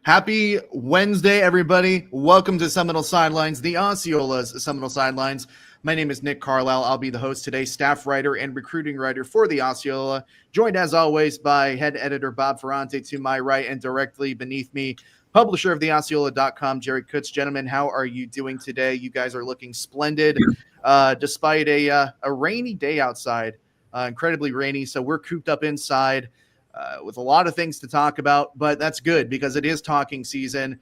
Happy Wednesday, everybody. Welcome to Seminole Sidelines, the Osceola's Seminole Sidelines. My name is Nick Carlisle. I'll be the host today, staff writer and recruiting writer for the Osceola, joined as always by head editor Bob Ferrante to my right and directly beneath me, publisher of the Osceola.com, Jerry Kutz. Gentlemen, how are you doing today? You guys are looking splendid despite a rainy day outside, incredibly rainy, so we're cooped up inside. With a lot of things to talk about, but that's good because it is talking season.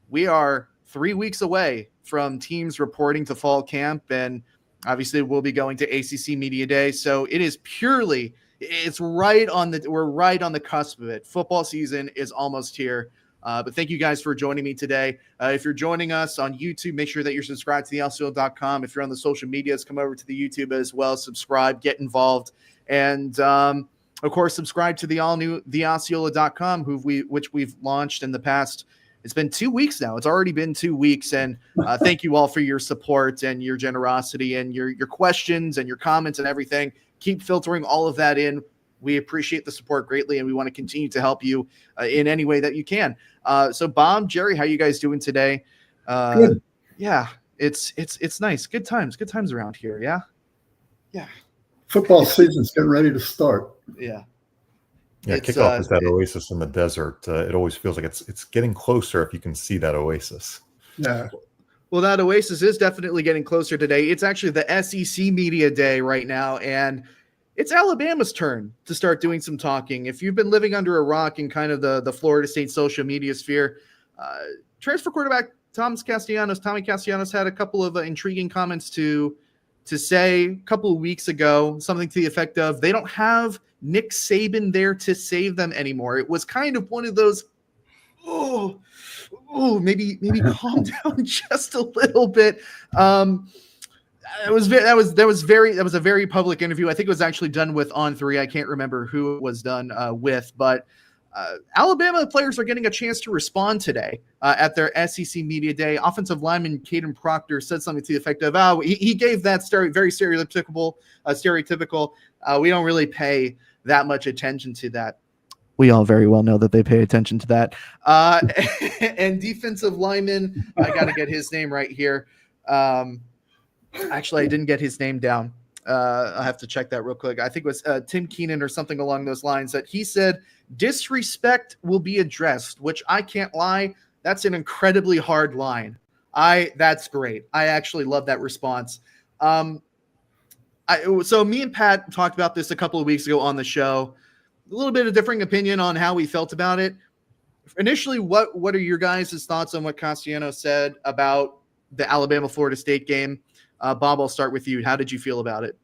We are 3 weeks away from teams reporting to fall camp, and obviously we'll be going to ACC Media Day. So we're right on the cusp of it. Football season is almost here. But thank you guys for joining me today. If you're joining us on YouTube, make sure that you're subscribed to the Osceola.com. If you're on the social medias, come over to the YouTube as well. Subscribe, get involved, and of course, subscribe to the all-new theosceola.com, which we've launched in the past. It's been 2 weeks now. It's already been 2 weeks, and thank you all for your support and your generosity and your questions and your comments and everything. Keep filtering all of that in. We appreciate the support greatly, and we want to continue to help you in any way that you can. So, Bob, Jerry, how you guys doing today? Good. Yeah, it's nice. Good times around here. Yeah. Football season's getting ready to start. Yeah, kickoff is that oasis in the desert. It always feels like it's getting closer if you can see that oasis. Yeah. Well, that oasis is definitely getting closer today. It's actually the SEC Media Day right now, and it's Alabama's turn to start doing some talking. If you've been living under a rock in kind of the Florida State social media sphere, transfer quarterback Tommy Castellanos had a couple of intriguing comments to say a couple of weeks ago, something to the effect of they don't have Nick Saban there to save them anymore. It was kind of one of those, maybe calm down just a little bit. That was a very public interview. I think it was actually done with On3. I can't remember who it was done with, but Alabama players are getting a chance to respond today at their SEC Media Day. Offensive lineman Caden Proctor said something to the effect of, he gave that very stereotypical, we don't really pay that much attention to that. We all very well know that they pay attention to that. And defensive lineman, I got to get his name right here. Actually, I didn't get his name down. I'll have to check that real quick. I think it was Tim Keenan or something along those lines that he said disrespect will be addressed, which I can't lie. That's an incredibly hard line. That's great. I actually love that response. So me and Pat talked about this a couple of weeks ago on the show. A little bit of differing opinion on how we felt about it. Initially, what are your guys' thoughts on what Castellanos said about the Alabama-Florida State game? Bob, I'll start with you. How did you feel about it?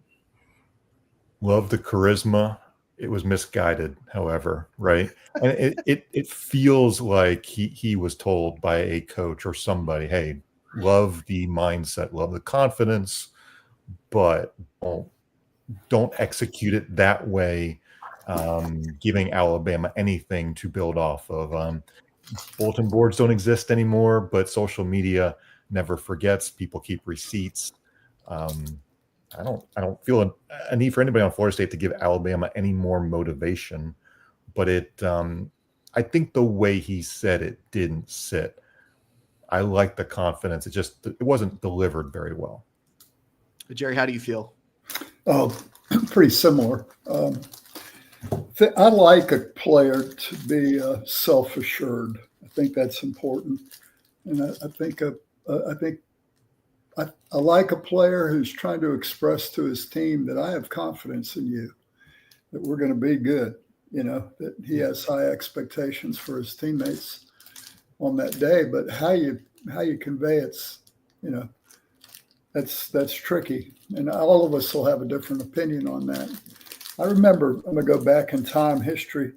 Love the charisma. It was misguided, however, right? And it feels like he was told by a coach or somebody, hey, love the mindset, love the confidence, but don't execute it that way, giving Alabama anything to build off of. Bulletin boards don't exist anymore, but social media never forgets. People keep receipts. I don't feel a need for anybody on Florida State to give Alabama any more motivation, but I think the way he said it didn't sit. I like the confidence. It wasn't delivered very well. Jerry, how do you feel? Oh, pretty similar. I like a player to be self-assured. I think that's important, and I like a player who's trying to express to his team that I have confidence in you, that we're going to be good, that he has high expectations for his teammates on that day. But how you convey it's, that's tricky. And all of us will have a different opinion on that. I remember, I'm going to go back in time history.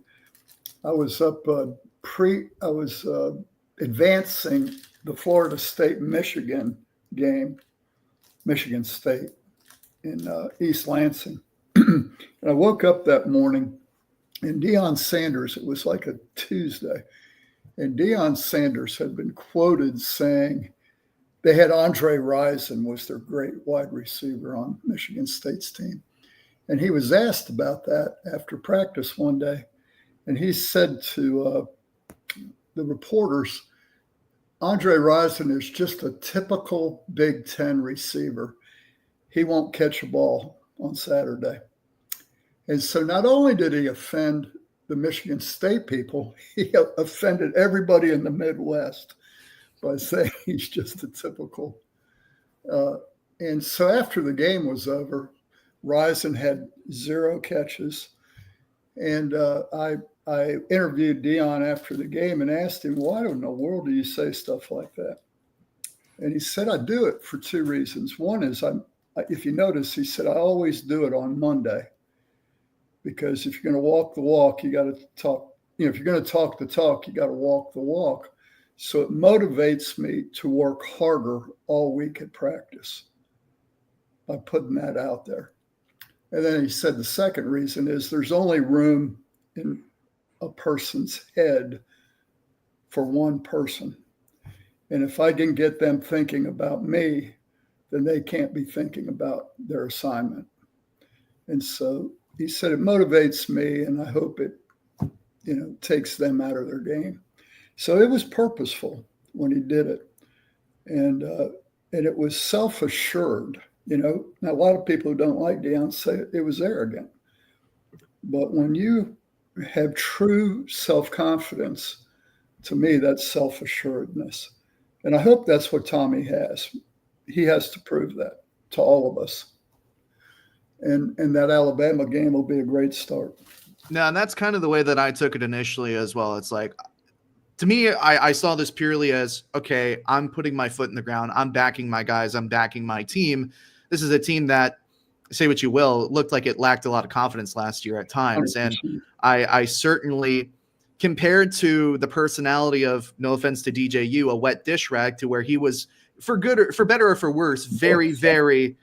I was advancing the Florida State Michigan game, Michigan State in East Lansing. And I woke up that morning and Deion Sanders, it was like a Tuesday, and Deion Sanders had been quoted saying they had Andre Rison was their great wide receiver on Michigan State's team. And he was asked about that after practice one day. And he said to the reporters, Andre Rison is just a typical Big Ten receiver. He won't catch a ball on Saturday. And so not only did he offend the Michigan State people, he offended everybody in the Midwest by saying he's just a typical. And so after the game was over, Rison had 0 catches. And I interviewed Dion after the game and asked him, why in the world do you say stuff like that? And he said, I do it for 2 reasons. One is, if you notice, he said, I always do it on Monday. Because if you're going to walk the walk, you got to talk. If you're going to talk the talk, you got to walk the walk. So it motivates me to work harder all week at practice by putting that out there. And then he said the second reason is there's only room in a person's head for one person. And if I can get them thinking about me, then they can't be thinking about their assignment. And so he said it motivates me, and I hope it, takes them out of their game. So it was purposeful when he did it, and it was self-assured. Now a lot of people who don't like Deion say it was arrogant, but when you have true self-confidence, to me that's self-assuredness, and I hope that's what Tommy has. He has to prove that to all of us. And that Alabama game will be a great start. No, and that's kind of the way that I took it initially as well. It's like, to me, I saw this purely as, okay, I'm putting my foot in the ground. I'm backing my guys. I'm backing my team. This is a team that, say what you will, looked like it lacked a lot of confidence last year at times. 100%. And I certainly, compared to the personality of, no offense to DJU, a wet dish rag, to where he was, for better or for worse, very, very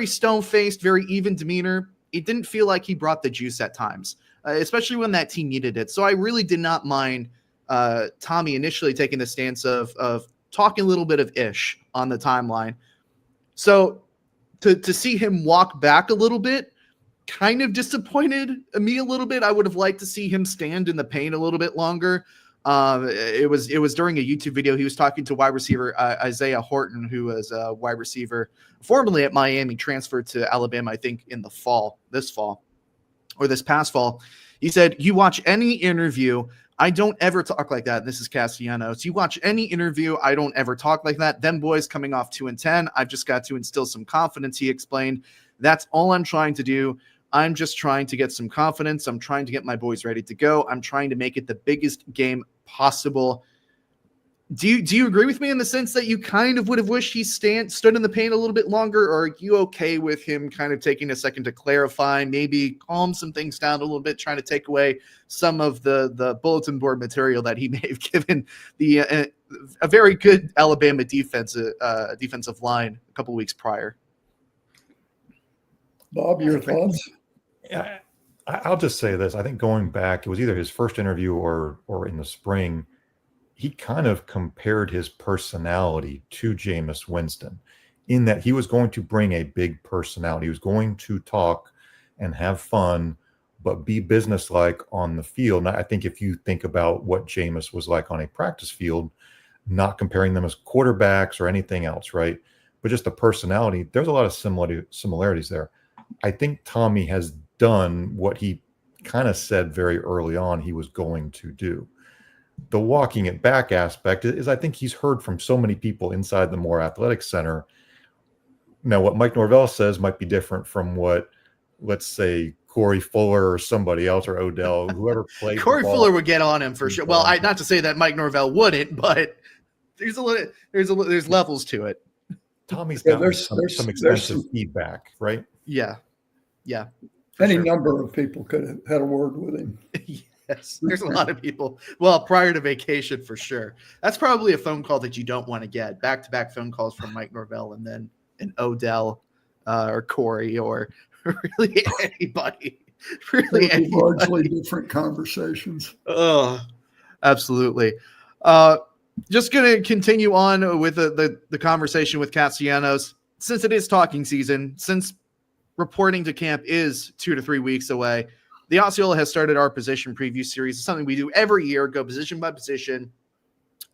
stone-faced, very even demeanor. It didn't feel like he brought the juice at times, especially when that team needed it. So I really did not mind Tommy initially taking the stance of talking a little bit of ish on the timeline. So to see him walk back a little bit kind of disappointed me a little bit. I would have liked to see him stand in the paint a little bit longer. It was during a YouTube video. He was talking to wide receiver Isaiah Horton, who was a wide receiver formerly at Miami, transferred to Alabama, I think in this past fall. He said, you watch any interview, I don't ever talk like that. This is Castellanos. You watch any interview, I don't ever talk like that. Them boys coming off 2-10. I've just got to instill some confidence, he explained. That's all I'm trying to do. I'm just trying to get some confidence. I'm trying to get my boys ready to go. I'm trying to make it the biggest game possible. Do you agree with me in the sense that you kind of would have wished he stood in the paint a little bit longer, or are you okay with him kind of taking a second to clarify, maybe calm some things down a little bit, trying to take away some of the bulletin board material that he may have given the a very good Alabama defensive line a couple weeks prior? Bob, your thoughts? Yeah, I'll just say this. I think going back, it was either his first interview or in the spring, he kind of compared his personality to Jameis Winston in that he was going to bring a big personality. He was going to talk and have fun, but be businesslike on the field. And I think if you think about what Jameis was like on a practice field, not comparing them as quarterbacks or anything else, right? But just the personality, there's a lot of similarities there. I think Tommy has done what he kind of said very early on he was going to do. The walking it back aspect is I think he's heard from so many people inside the Moore Athletic Center. Now, what Mike Norvell says might be different from what, let's say, Corey Fuller or somebody else, or Odell, whoever played. Corey Fuller would get on him for sure. Well, not to say that Mike Norvell wouldn't, but there's levels to it. Tommy's got some extensive feedback, right? Yeah. Any number of people could have had a word with him. Yes, there's a lot of people. Well, prior to vacation, for sure. That's probably a phone call that you don't want to get. Back-to-back phone calls from Mike Norvell and then an Odell or Corey or really anybody. Really anybody. Largely different conversations. Oh, absolutely. Just going to continue on with the conversation with Castellanos. Since it is talking season, since reporting to camp is 2 to 3 weeks away, the Osceola has started our position preview series. It's something we do every year, go position by position,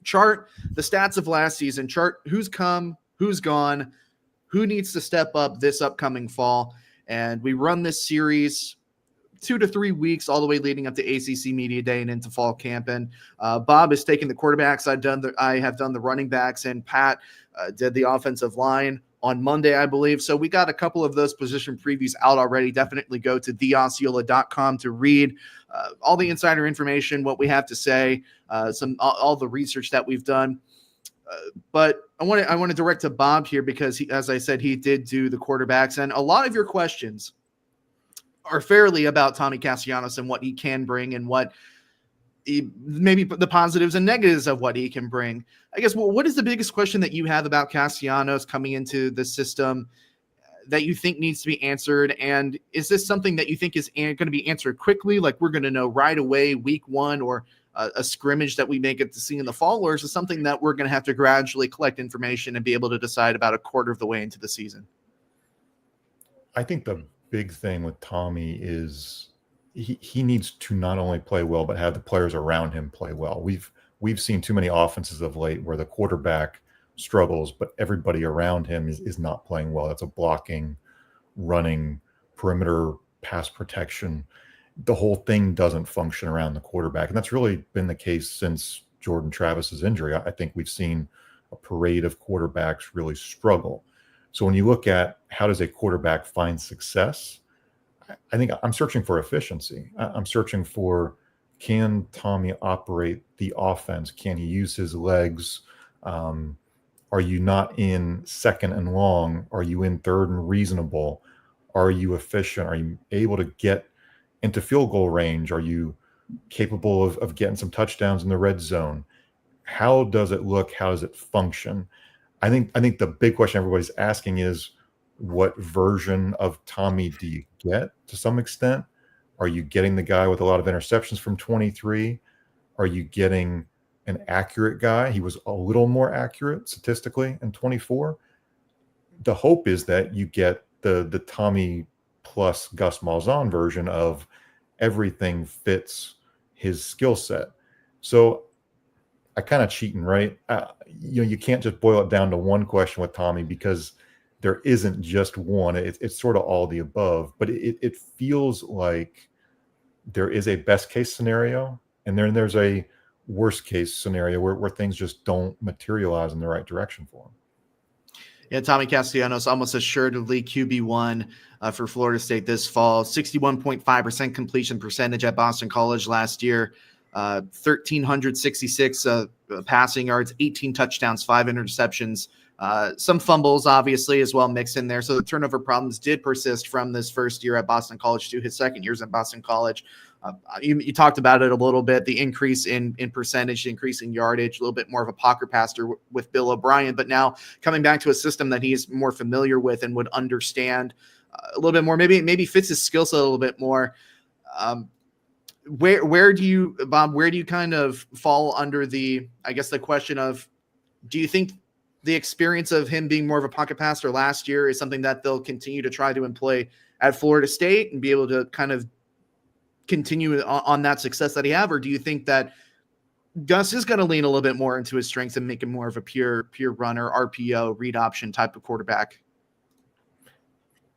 chart the stats of last season, chart who's come, who's gone, who needs to step up this upcoming fall. And we run this series 2 to 3 weeks, all the way leading up to ACC Media Day and into fall camp. And Bob is taking the quarterbacks. I have done the running backs, and Pat did the offensive line on Monday, I believe. So we got a couple of those position previews out already. Definitely go to theosceola.com to read all the insider information, what we have to say, all the research that we've done. But I want to direct to Bob here because, as I said, he did do the quarterbacks. And a lot of your questions are fairly about Tommy Castellanos and what he can bring and what maybe the positives and negatives of what he can bring. I guess, well, what is the biggest question that you have about Castellanos coming into the system that you think needs to be answered? And is this something that you think is going to be answered quickly? Like we're going to know right away, week one, or a scrimmage that we may get to see in the fall? Or is it something that we're going to have to gradually collect information and be able to decide about a quarter of the way into the season? I think the big thing with Tommy is he needs to not only play well, but have the players around him play well. We've seen too many offenses of late where the quarterback struggles, but everybody around him is not playing well. That's a blocking, running, perimeter, pass protection. The whole thing doesn't function around the quarterback. And that's really been the case since Jordan Travis's injury. I think we've seen a parade of quarterbacks really struggle. So when you look at how does a quarterback find success, I think I'm searching for efficiency. I'm searching for, can Tommy operate the offense? Can he use his legs? Are you not in second and long? Are you in third and reasonable? Are you efficient? Are you able to get into field goal range? Are you capable of getting some touchdowns in the red zone? How does it look? How does it function? I think the big question everybody's asking is, what version of Tommy do you get to some extent? Are you getting the guy with a lot of interceptions from 23? Are you getting an accurate guy? He was a little more accurate statistically in 24. The hope is that you get the Tommy plus Gus Malzahn version of everything fits his skill set. So I kind of cheating, right? You can't just boil it down to one question with Tommy because there isn't just one. It's sort of all the above, but it feels like there is a best case scenario and then there's a worst case scenario where things just don't materialize in the right direction for him. Yeah, Tommy Castellanos almost assuredly QB1 for Florida State this fall. 61.5% completion percentage at Boston College last year. 1,366 passing yards, 18 touchdowns, 5 interceptions, some fumbles, obviously, as well mixed in there. So the turnover problems did persist from this first year at Boston College to his second years at Boston College. You talked about it a little bit, the increase in percentage, increase in yardage, a little bit more of a pocket passer with Bill O'Brien, but now coming back to a system that he's more familiar with and would understand a little bit more, maybe fits his skill set a little bit more. Where do you, Bob, where do you kind of fall under the question of, do you think the experience of him being more of a pocket passer last year is something that they'll continue to try to employ at Florida State and be able to kind of continue on that success that he have? Or do you think that Gus is going to lean a little bit more into his strengths and make him more of a pure runner, RPO, read option type of quarterback?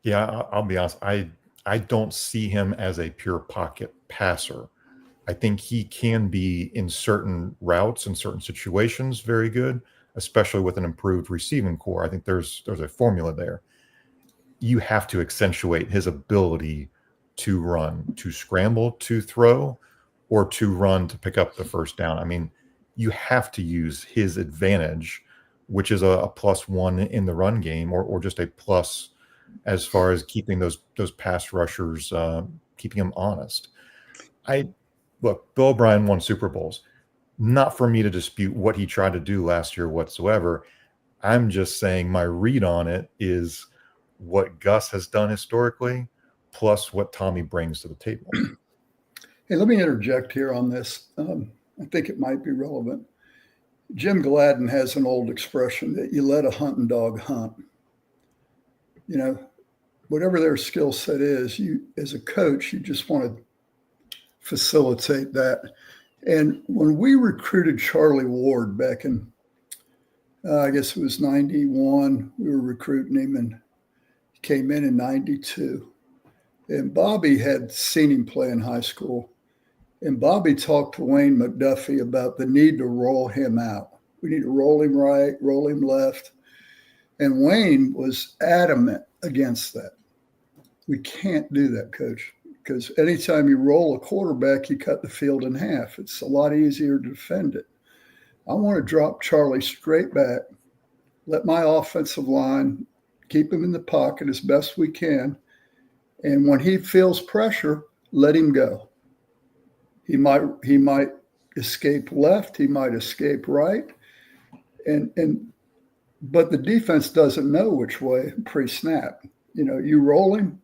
Yeah, I'll be honest. I don't see him as a pure pocket passer. I think he can be in certain routes and certain situations very good, especially with an improved receiving core. I think there's a formula there. You have to accentuate his ability to run, to scramble, to throw, or to run to pick up the first down. I mean, you have to use his advantage, which is a +1 in the run game, or just a plus as far as keeping those pass rushers, keeping them honest. Look, Bill O'Brien won Super Bowls. Not for me to dispute what he tried to do last year whatsoever. I'm just saying my read on it is what Gus has done historically, plus what Tommy brings to the table. Hey, let me interject here on this. I think it might be relevant. Jim Gladden has an old expression that you let a hunting dog hunt. You know, whatever their skill set is, you as a coach, you just want to facilitate that. And when we recruited Charlie Ward back in, I guess it was 91, we were recruiting him, and he came in 92. And Bobby had seen him play in high school. And Bobby talked to Wayne McDuffie about the need to roll him out. We need to roll him right, roll him left. And Wayne was adamant against that. We can't do that, Coach, because anytime you roll a quarterback, you cut the field in half. It's a lot easier to defend it. I want to drop Charlie straight back, let my offensive line keep him in the pocket as best we can. And when he feels pressure, let him go. He might escape left, he might escape right. But the defense doesn't know which way pre-snap. You roll him,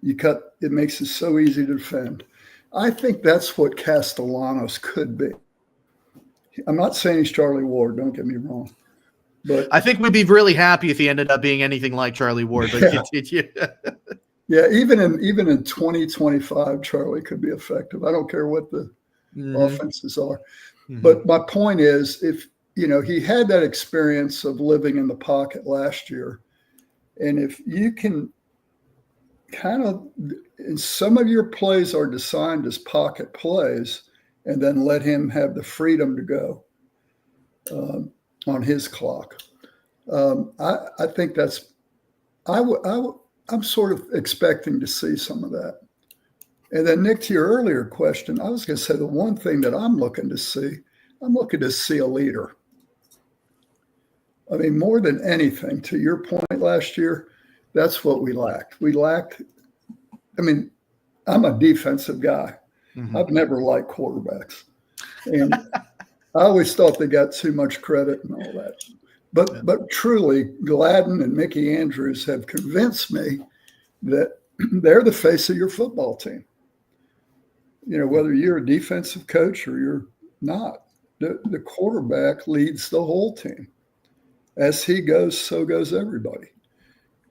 you cut, it makes it so easy to defend. I think that's what Castellanos could be. I'm not saying he's Charlie Ward, don't get me wrong. But I think we'd be really happy if he ended up being anything like Charlie Ward. But yeah, even in 2025, Charlie could be effective. I don't care what the offenses are. Mm-hmm. But my point is, if he had that experience of living in the pocket last year, and if you can and some of your plays are designed as pocket plays, and then let him have the freedom to go on his clock. I think that's I'm sort of expecting to see some of that. And then, Nick, to your earlier question, I was going to say the one thing that I'm looking to see a leader. I mean, more than anything, to your point last year, that's what we lacked. I'm a defensive guy. Mm-hmm. I've never liked quarterbacks. And I always thought they got too much credit and all that. But truly, Gladden and Mickey Andrews have convinced me that they're the face of your football team. Whether you're a defensive coach or you're not, the quarterback leads the whole team. As he goes, so goes everybody.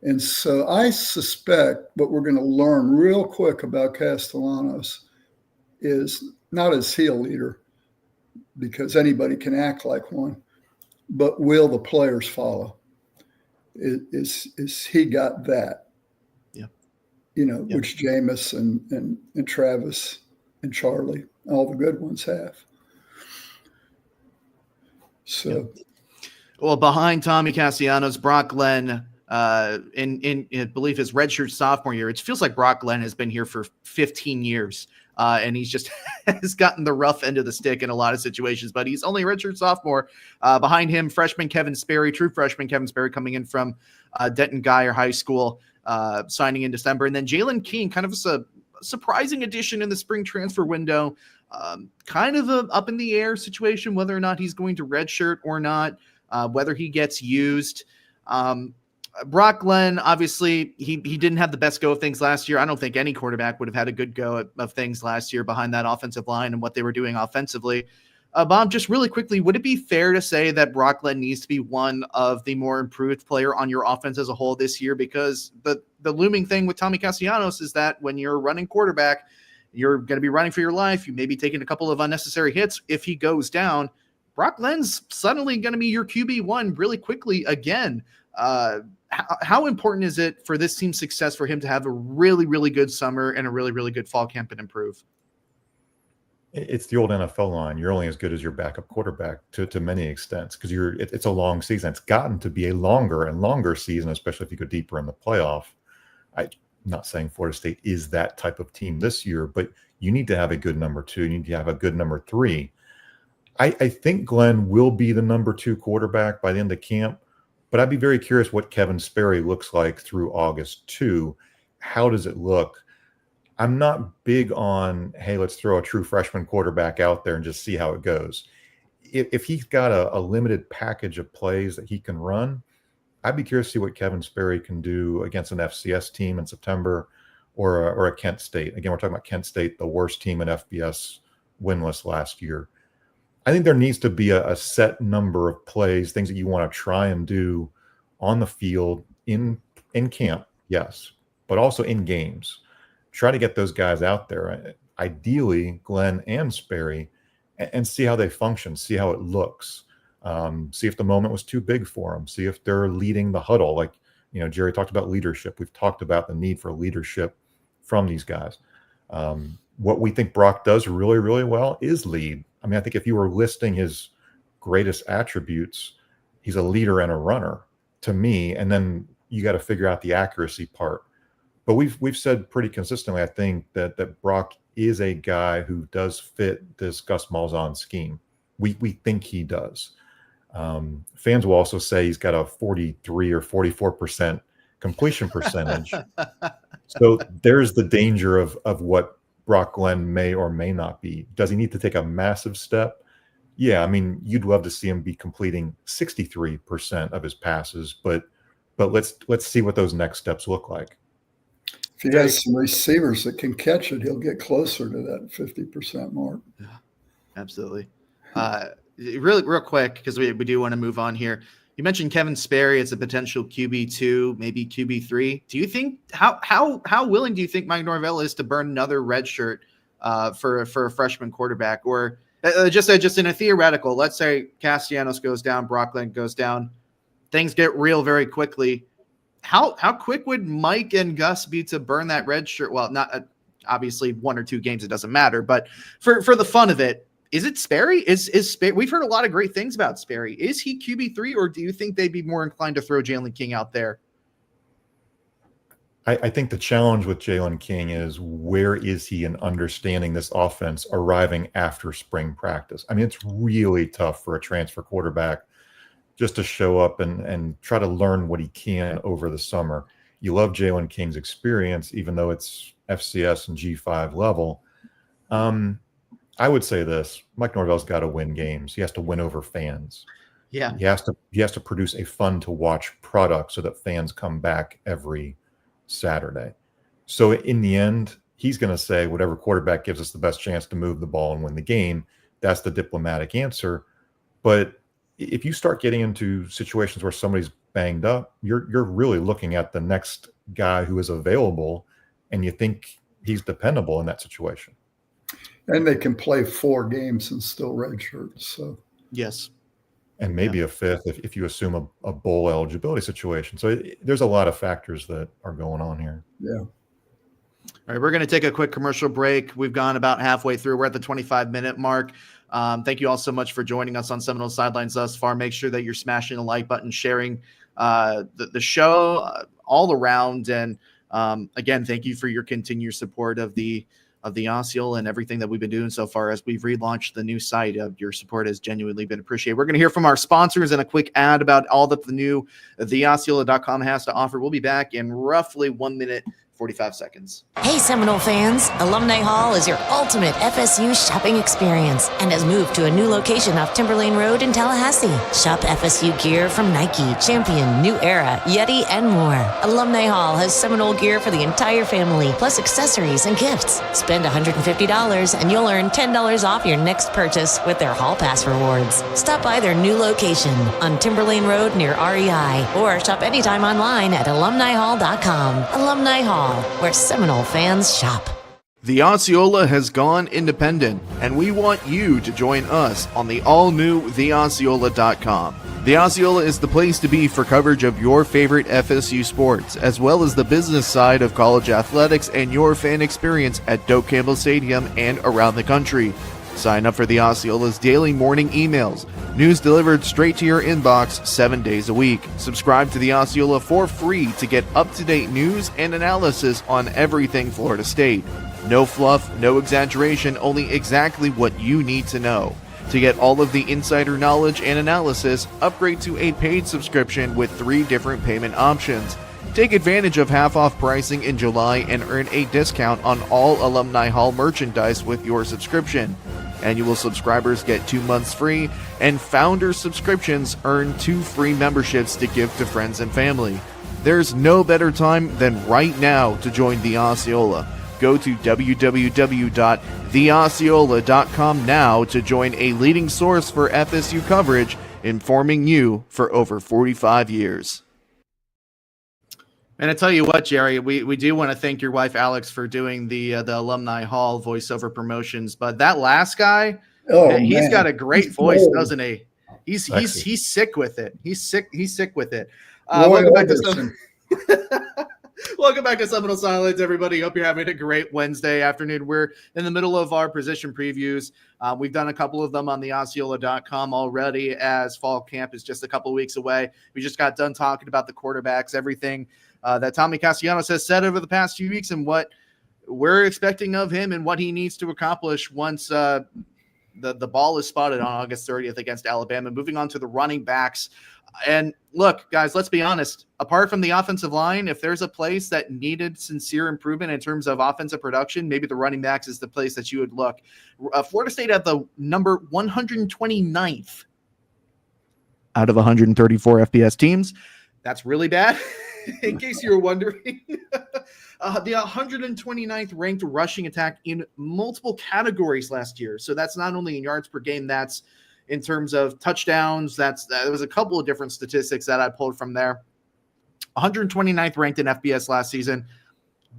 And so I suspect what we're going to learn real quick about Castellanos is not is he a leader, because anybody can act like one, but will the players follow? Is he got that? Yeah. Which Jameis and Travis and Charlie, all the good ones have. So. Yeah. Well, behind Tommy Castellanos, Brock Glenn, in I believe his redshirt sophomore year, it feels like Brock Glenn has been here for 15 years. And he's just has gotten the rough end of the stick in a lot of situations, but he's only a redshirt sophomore. Behind him, freshman Kevin Sperry, true freshman Kevin Sperry, coming in from Denton Guyer High School, signing in December. And then Jalen King, kind of a surprising addition in the spring transfer window, kind of a up in the air situation, whether or not he's going to redshirt or not, whether he gets used. Brock Glenn, obviously, he didn't have the best go of things last year. I don't think any quarterback would have had a good go of things last year behind that offensive line and what they were doing offensively. Bob, just really quickly, would it be fair to say that Brock Glenn needs to be one of the more improved player on your offense as a whole this year? Because the looming thing with Tommy Castellanos is that when you're running quarterback, you're going to be running for your life. You may be taking a couple of unnecessary hits. If he goes down, Brock Glenn's suddenly going to be your QB1 really quickly again. How important is it for this team's success for him to have a really, really good summer and a really, really good fall camp and improve? It's the old NFL line. You're only as good as your backup quarterback to many extents, because it's a long season. It's gotten to be a longer and longer season, especially if you go deeper in the playoff. I'm not saying Florida State is that type of team this year, but you need to have a good number two. You need to have a good number three. I think Glenn will be the number two quarterback by the end of camp. But I'd be very curious what Kevin Sperry looks like through August 2. How does it look? I'm not big on, hey, let's throw a true freshman quarterback out there and just see how it goes. If he's got a limited package of plays that he can run, I'd be curious to see what Kevin Sperry can do against an FCS team in September or a Kent State. Again, we're talking about Kent State, the worst team in FBS winless last year. I think there needs to be a set number of plays, things that you want to try and do on the field in camp, yes, but also in games. Try to get those guys out there. ideally Glenn and Sperry, and see how they function, see how it looks, see if the moment was too big for them, see if they're leading the huddle. Like, Jerry talked about leadership. We've talked about the need for leadership from these guys. What we think Brock does really, really well is lead. I mean, I think if you were listing his greatest attributes, he's a leader and a runner to me. And then you got to figure out the accuracy part. But we've said pretty consistently, I think, that Brock is a guy who does fit this Gus Malzahn scheme. We think he does. Fans will also say he's got a 43 or 44% completion percentage. So there's the danger of what Brock Glenn may or may not be. Does he need to take a massive step? Yeah, I mean, you'd love to see him be completing 63% of his passes, but let's see what those next steps look like. If he has some receivers that can catch it, he'll get closer to that 50% mark. Yeah, absolutely. Really, real quick, because we do want to move on here. You mentioned Kevin Sperry as a potential QB2, maybe QB3. Do you think how willing do you think Mike Norvell is to burn another red shirt for a freshman quarterback? Or just in a theoretical, let's say Castellanos goes down, Brock Glenn goes down, things get real very quickly. How quick would Mike and Gus be to burn that red shirt? Well, not obviously 1 or 2 games, it doesn't matter, but for the fun of it, is it Sperry? Is Sperry? We've heard a lot of great things about Sperry. Is he QB3, or do you think they'd be more inclined to throw Jalen King out there? I think the challenge with Jalen King is, where is he in understanding this offense arriving after spring practice? I mean, it's really tough for a transfer quarterback just to show up and try to learn what he can over the summer. You love Jalen King's experience, even though it's FCS and G5 level. I would say this: Mike Norvell's got to win games. He has to win over fans. Yeah, he has to produce a fun to watch product so that fans come back every Saturday. So in the end, he's going to say whatever quarterback gives us the best chance to move the ball and win the game. That's the diplomatic answer. But if you start getting into situations where somebody's banged up, you're really looking at the next guy who is available, and you think he's dependable in that situation. And they can play 4 games and still redshirt. So yes, and maybe a 5th if you assume a bowl eligibility situation. So there's a lot of factors that are going on here. Yeah. All right, we're going to take a quick commercial break. We've gone about halfway through. We're at the 25-minute mark. Thank you all so much for joining us on Seminole Sidelines thus far. Make sure that you're smashing the like button, sharing the show all around. And again, thank you for your continued support of the Osceola and everything that we've been doing so far as we've relaunched the new site. Your support has genuinely been appreciated. We're going to hear from our sponsors and a quick ad about all that the new theosceola.com has to offer. We'll be back in roughly 1 minute, 45 seconds. Hey, Seminole fans. Alumni Hall is your ultimate FSU shopping experience and has moved to a new location off Timberlane Road in Tallahassee. Shop FSU gear from Nike, Champion, New Era, Yeti, and more. Alumni Hall has Seminole gear for the entire family, plus accessories and gifts. Spend $150 and you'll earn $10 off your next purchase with their Hall Pass rewards. Stop by their new location on Timberlane Road near REI, or shop anytime online at alumnihall.com. Alumni Hall, where Seminole fans shop. The Osceola has gone independent, and we want you to join us on the all-new theosceola.com. The Osceola is the place to be for coverage of your favorite FSU sports, as well as the business side of college athletics and your fan experience at Doak Campbell Stadium and around the country. Sign up for the Osceola's daily morning emails. News delivered straight to your inbox 7 days a week. Subscribe to the Osceola for free to get up-to-date news and analysis on everything Florida State. No fluff, no exaggeration, only exactly what you need to know. To get all of the insider knowledge and analysis, upgrade to a paid subscription with 3 different payment options. Take advantage of half-off pricing in July and earn a discount on all Alumni Hall merchandise with your subscription. Annual subscribers get 2 months free, and founder subscriptions earn 2 free memberships to give to friends and family. There's no better time than right now to join the Osceola. Go to www.theosceola.com now to join a leading source for FSU coverage, informing you for over 45 years. And I tell you what, Jerry, we do want to thank your wife Alex for doing the Alumni Hall voiceover promotions. But that last guy, Oh, he's man. got a great He's voice, gold. doesn't he? He's sick with it. He's sick with it. Roy Welcome back to Orbison. Welcome back to Seminole Sidelines, everybody. Hope you're having a great Wednesday afternoon. We're in the middle of our position previews. We've done a couple of them on the Osceola.com already, as fall camp is just a couple of weeks away. We just got done talking about the quarterbacks, everything that Tommy Castellanos has said over the past few weeks and what we're expecting of him and what he needs to accomplish once the ball is spotted on August 30th against Alabama. Moving on to the running backs. And look, guys, let's be honest. Apart from the offensive line, if there's a place that needed sincere improvement in terms of offensive production, maybe the running backs is the place that you would look. Florida State at the number 129th out of 134 FBS teams. That's really bad, in case you were wondering. The 129th ranked rushing attack in multiple categories last year. So that's not only in yards per game, that's in terms of touchdowns. There was a couple of different statistics that I pulled from there. 129th ranked in FBS last season.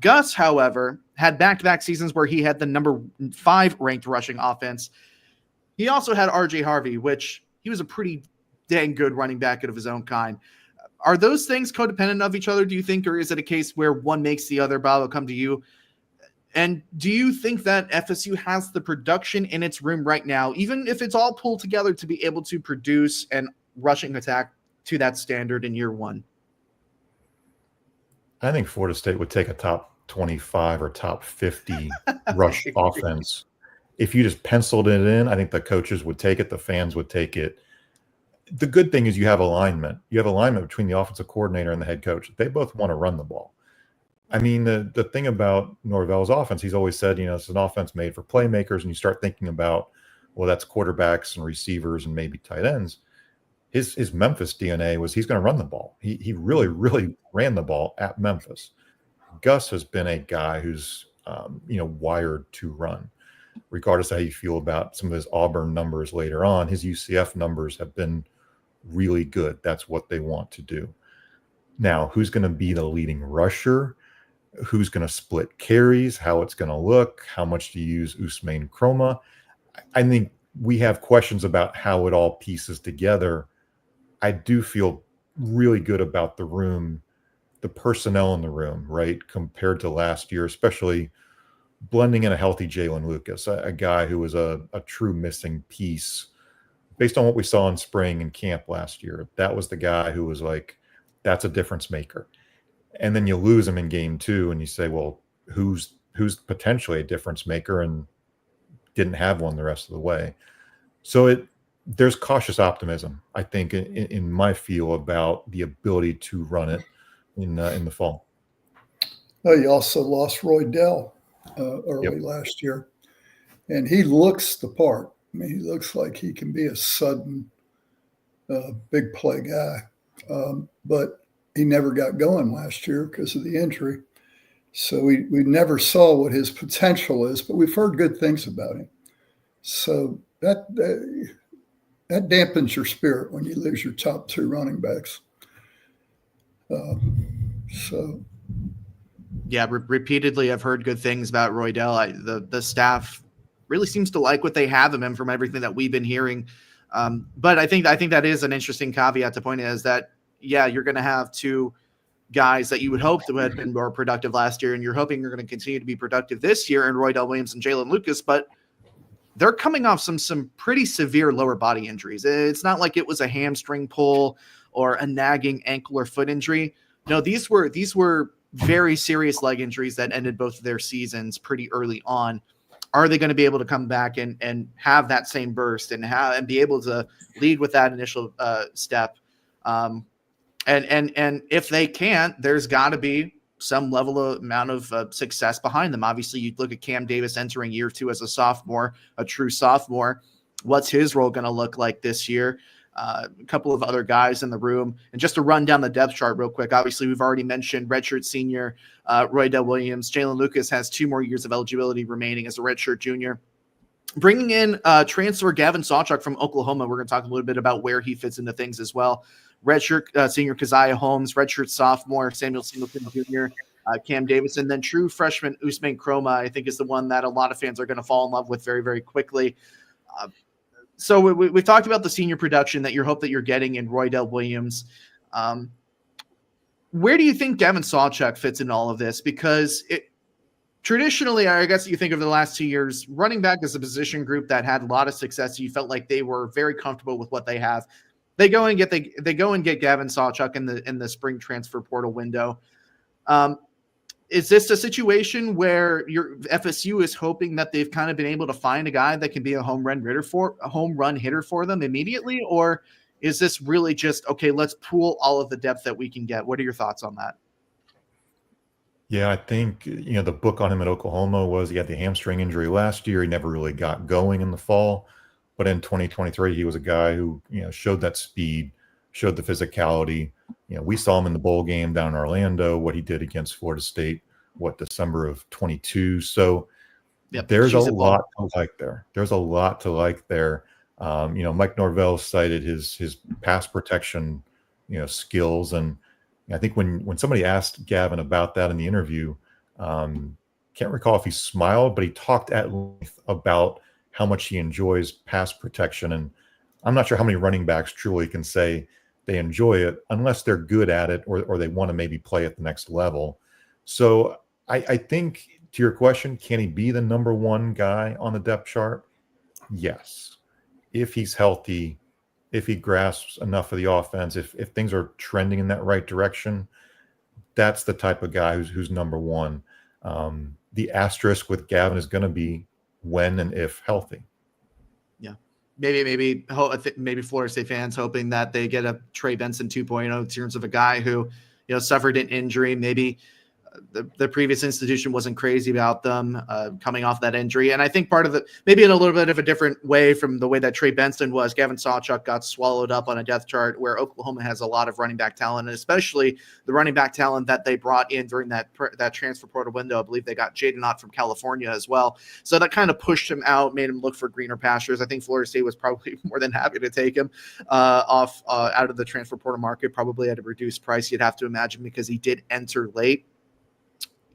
Gus, however, had back-to-back seasons where he had the number 5 ranked rushing offense. He also had RJ Harvey, which he was a pretty dang good running back of his own kind. Are those things codependent of each other, do you think, or is it a case where one makes the other? Bob, will come to you. And do you think that FSU has the production in its room right now, even if it's all pulled together, to be able to produce an rushing attack to that standard in year one? I think Florida State would take a top 25 or top 50 rush offense. If you just penciled it in, I think the coaches would take it. The fans would take it. The good thing is you have alignment. You have alignment between the offensive coordinator and the head coach. They both want to run the ball. I mean, the thing about Norvell's offense, he's always said, it's an offense made for playmakers, and you start thinking about, well, that's quarterbacks and receivers and maybe tight ends. His Memphis DNA was he's going to run the ball. He really, really ran the ball at Memphis. Gus has been a guy who's, wired to run. Regardless of how you feel about some of his Auburn numbers later on, his UCF numbers have been really good. That's what they want to do. Now, who's going to be the leading rusher? Who's going to split carries? How it's going to look? How much to use Usman Chroma? I think we have questions about how it all pieces together. I do feel really good about the room, the personnel in the room, right, compared to last year, especially blending in a healthy Jalen Lucas, a guy who was a true missing piece based on what we saw in spring and camp last year. That was the guy who was like, that's a difference maker. And then you lose him in game 2 and you say, well, who's potentially a difference maker and didn't have one the rest of the way. So there's cautious optimism, I think, in my feel about the ability to run it in the fall. Well, you also lost Roy Dell early last year, and he looks the part. I mean, he looks like he can be a sudden big play guy, but he never got going last year because of the injury. So we never saw what his potential is, but we've heard good things about him. So that dampens your spirit when you lose your top 2 running backs. Yeah, repeatedly I've heard good things about Roy Dell. The staff really seems to like what they have of him from everything that we've been hearing. But I think that is an interesting caveat to point out, is that, yeah, you're going to have 2 guys that you would hope that had been more productive last year, and you're hoping you're going to continue to be productive this year in Roy Dell Williams and Jalen Lucas, but they're coming off some pretty severe lower body injuries. It's not like it was a hamstring pull or a nagging ankle or foot injury. No, these were very serious leg injuries that ended both of their seasons pretty early on. Are they going to be able to come back and have that same burst and be able to lead with that initial step? And if they can't, there's got to be some level of amount of success behind them. Obviously, you look at Cam Davis entering year 2 as a sophomore, a true sophomore. What's his role going to look like this year? A couple of other guys in the room. And just to run down the depth chart real quick, obviously we've already mentioned redshirt senior Roy Dell Williams. Jalen Lucas has 2 more years of eligibility remaining as a redshirt junior. Bringing in transfer Gavin Sawchuk from Oklahoma. We're going to talk a little bit about where he fits into things as well. redshirt senior Keziah Holmes, redshirt sophomore Samuel Singleton Jr., Cam Davis, and then true freshman Usman Kroma, I think, is the one that a lot of fans are going to fall in love with very, very quickly. So we've talked about the senior production that you hope that you're getting in Roydell Williams. Where do you think Gavin Sawchuk fits in all of this? Because traditionally, I guess you think of the last 2 years, running back is a position group that had a lot of success. You felt like they were very comfortable with what they have. They go and get Gavin Sawchuk in the spring transfer portal window. Is this a situation where your FSU is hoping that they've kind of been able to find a guy that can be a home run hitter for them immediately? Or is this really just, okay, let's pool all of the depth that we can get? What are your thoughts on that? Yeah, I think, the book on him at Oklahoma was he had the hamstring injury last year. He never really got going in the fall. But in 2023, he was a guy who, showed that speed, showed the physicality. We saw him in the bowl game down in Orlando, what he did against Florida State, December of 22. So there's a lot to like there. There's a lot to like there. Mike Norvell cited his pass protection, skills. And I think when somebody asked Gavin about that in the interview, can't recall if he smiled, but he talked at length about how much he enjoys pass protection. And I'm not sure how many running backs truly can say they enjoy it unless they're good at it or they want to maybe play at the next level. So I think, to your question, can he be the number one guy on the depth chart? Yes. If he's healthy, if he grasps enough of the offense, if things are trending in that right direction, that's the type of guy who's number one. The asterisk with Gavin is going to be when and if healthy. Yeah. Maybe Florida State fans hoping that they get a Trey Benson 2.0 in terms of a guy who, suffered an injury. Maybe the previous institution wasn't crazy about them coming off that injury. And I think part of it, maybe in a little bit of a different way from the way that Trey Benson was, Gavin Sawchuk got swallowed up on a depth chart where Oklahoma has a lot of running back talent, and especially the running back talent that they brought in during that transfer portal window. I believe they got Jaden Ott from California as well. So that kind of pushed him out, made him look for greener pastures. I think Florida State was probably more than happy to take him out of the transfer portal market, probably at a reduced price, you'd have to imagine, because he did enter late.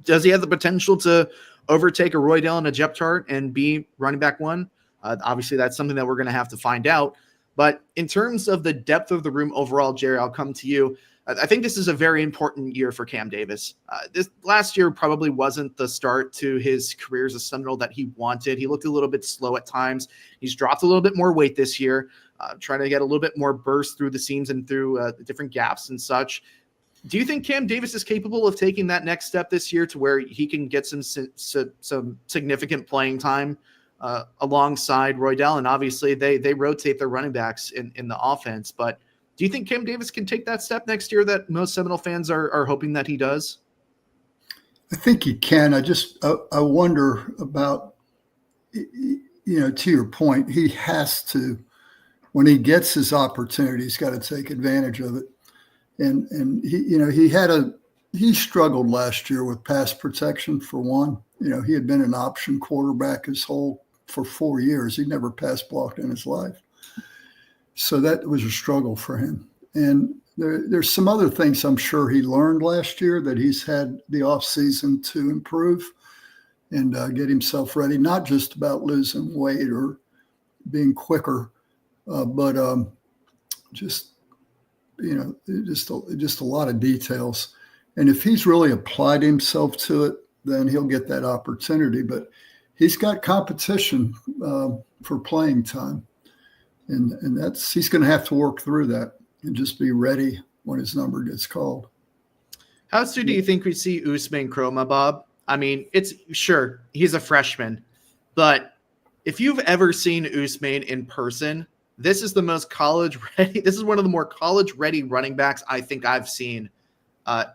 Does he have the potential to overtake a Roydell in a depth chart and be running back one? Obviously, that's something that we're going to have to find out. But in terms of the depth of the room overall, Jerry, I'll come to you. I think this is a very important year for Cam Davis. This last year probably wasn't the start to his career as a Seminole that he wanted. He looked a little bit slow at times. He's dropped a little bit more weight this year, trying to get a little bit more burst through the seams and through the different gaps and such. Do you think Cam Davis is capable of taking that next step this year to where he can get some significant playing time alongside Roydell? And obviously they rotate their running backs in the offense, but do you think Cam Davis can take that step next year that most Seminole fans are hoping that he does? I think he can. I wonder about, to your point, he has to, when he gets his opportunity, he's got to take advantage of it. And he struggled last year with pass protection for one. He had been an option quarterback for 4 years. He never pass blocked in his life. So that was a struggle for him. And there's some other things I'm sure he learned last year that he's had the off season to improve and get himself ready, not just about losing weight or being quicker, but just a lot of details. And if he's really applied himself to it, then he'll get that opportunity. But he's got competition for playing time. And he's going to have to work through that and just be ready when his number gets called. How soon do you think we see Usman Kroma, Bob? I mean, he's a freshman, but if you've ever seen Usman in person, this is the most college ready. This is one of the more college ready running backs I think I've seen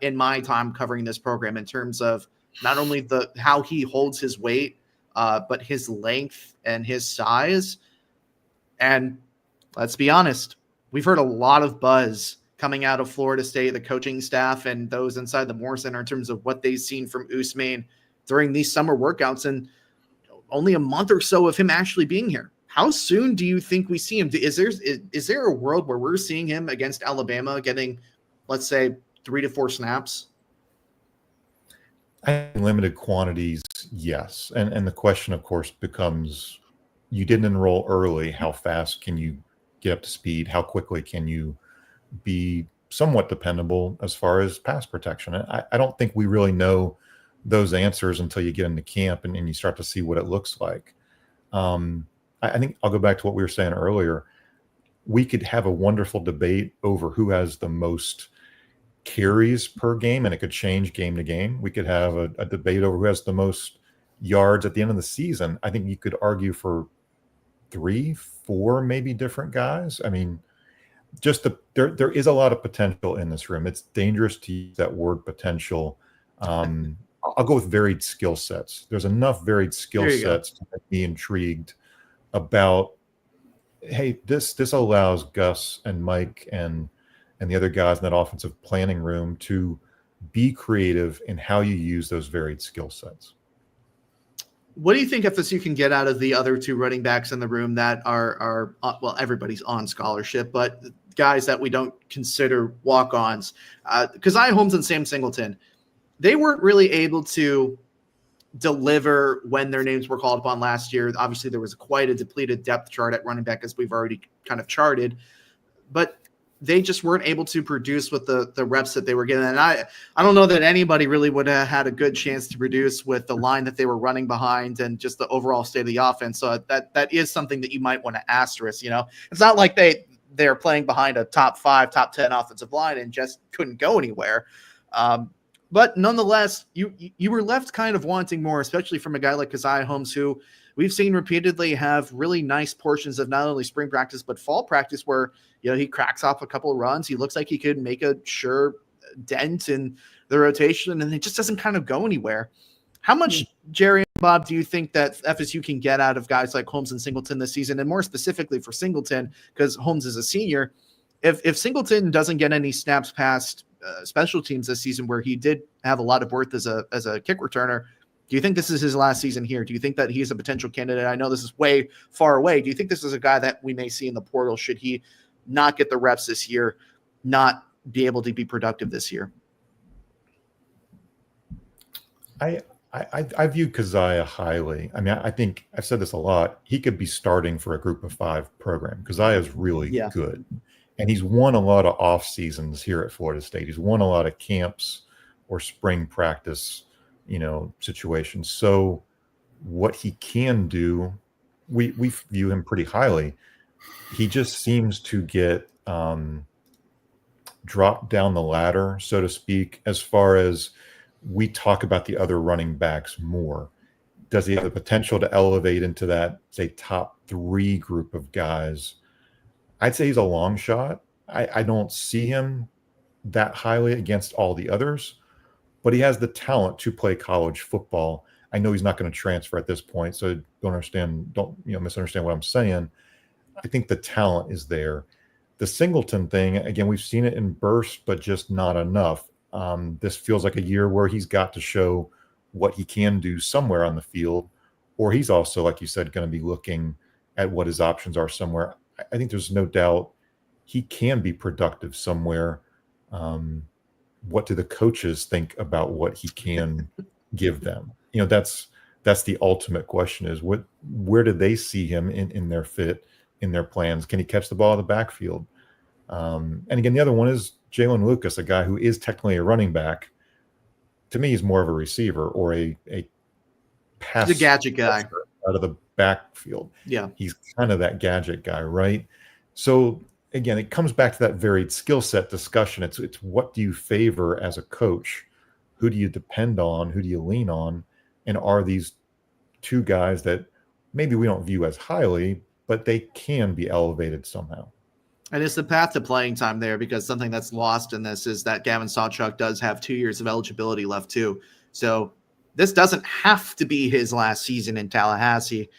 in my time covering this program, in terms of not only how he holds his weight, but his length and his size. And let's be honest, we've heard a lot of buzz coming out of Florida State, the coaching staff and those inside the Moore Center, in terms of what they've seen from Usman during these summer workouts, and only a month or so of him actually being here. How soon do you think we see him? Is there a world where we're seeing him against Alabama getting, let's say, 3 to 4 snaps? I think limited quantities, yes. And the question, of course, becomes you didn't enroll early. How fast can you get up to speed? How quickly can you be somewhat dependable as far as pass protection? I don't think we really know those answers until you get into camp and you start to see what it looks like. I think I'll go back to what we were saying earlier. We could have a wonderful debate over who has the most carries per game, and it could change game to game. We could have a debate over who has the most yards at the end of the season. I think you could argue for 3, 4 maybe different guys. I mean, just there is a lot of potential in this room. It's dangerous to use that word potential. I'll go with varied skill sets. There's enough varied skill sets to make me intrigued about, hey, this allows Gus and Mike and the other guys in that offensive planning room to be creative in how you use those varied skill sets. What do you think FSU can get out of the other 2 running backs in the room that are well, everybody's on scholarship, but guys that we don't consider walk-ons? Keziah Holmes and Sam Singleton, they weren't really able to deliver when their names were called upon last year. Obviously, there was quite a depleted depth chart at running back, as we've already kind of charted, but they just weren't able to produce with the reps that they were getting. And I don't know that anybody really would have had a good chance to produce with the line that they were running behind and just the overall state of the offense. So that is something that you might want to asterisk. It's not like they're playing behind a top 5, top 10 offensive line and just couldn't go anywhere. But nonetheless, you were left kind of wanting more, especially from a guy like Keziah Holmes, who we've seen repeatedly have really nice portions of not only spring practice, but fall practice where, he cracks off a couple of runs. He looks like he could make a sure dent in the rotation, and it just doesn't kind of go anywhere. How much, Jerry and Bob, do you think that FSU can get out of guys like Holmes and Singleton this season? And more specifically for Singleton, because Holmes is a senior, if Singleton doesn't get any snaps past special teams this season, where he did have a lot of worth as a kick returner, do you think this is his last season here? Do you think that he's a potential candidate? I know this is way far away. Do you think this is a guy that we may see in the portal should he not get the reps this year, not be able to be productive this year? I view Keziah highly. I mean, I think I've said this a lot. He could be starting for a group of 5 program. Keziah is really good. And he's won a lot of off seasons here at Florida State. He's won a lot of camps or spring practice, situations. So what he can do, we view him pretty highly. He just seems to get dropped down the ladder, so to speak, as far as we talk about the other running backs more. Does he have the potential to elevate into that, say, top 3 group of guys? I'd say he's a long shot. I don't see him that highly against all the others, but he has the talent to play college football. I know he's not going to transfer at this point, so don't misunderstand what I'm saying. I think the talent is there. The Singleton thing, again, we've seen it in bursts, but just not enough. This feels like a year where he's got to show what he can do somewhere on the field, or he's also, like you said, going to be looking at what his options are somewhere. I think there's no doubt he can be productive somewhere. What do the coaches think about what he can give them? That's the ultimate question, is where do they see him in their fit, in their plans? Can he catch the ball in the backfield? And again, the other one is Jalen Lucas, a guy who is technically a running back. To me, he's more of a receiver or a pass. He's a gadget guy out of the backfield. Yeah. He's kind of that gadget guy, right? So again, it comes back to that varied skill set discussion. It's what do you favor as a coach? Who do you depend on? Who do you lean on? And are these 2 guys that maybe we don't view as highly, but they can be elevated somehow? And it's the path to playing time there, because something that's lost in this is that Gavin Sawchuk does have 2 years of eligibility left too. So this doesn't have to be his last season in Tallahassee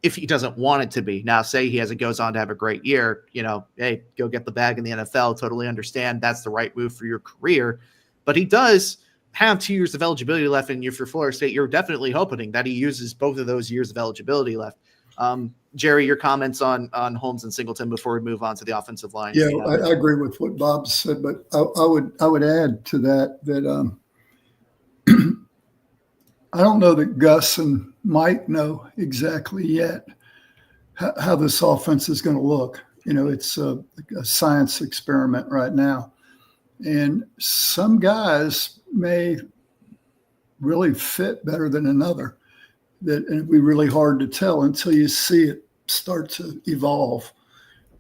if he doesn't want it to be. Now, say he goes on to have a great year, hey, go get the bag in the NFL. Totally understand that's the right move for your career. But he does have 2 years of eligibility left. And if you're Florida State, you're definitely hoping that he uses both of those years of eligibility left. Jerry, your comments on Holmes and Singleton before we move on to the offensive line. Yeah, I agree with what Bob said, but I would add to that I don't know that Gus and Mike know exactly yet how this offense is going to look. It's a science experiment right now. And some guys may really fit better than another. It'd be really hard to tell until you see it start to evolve.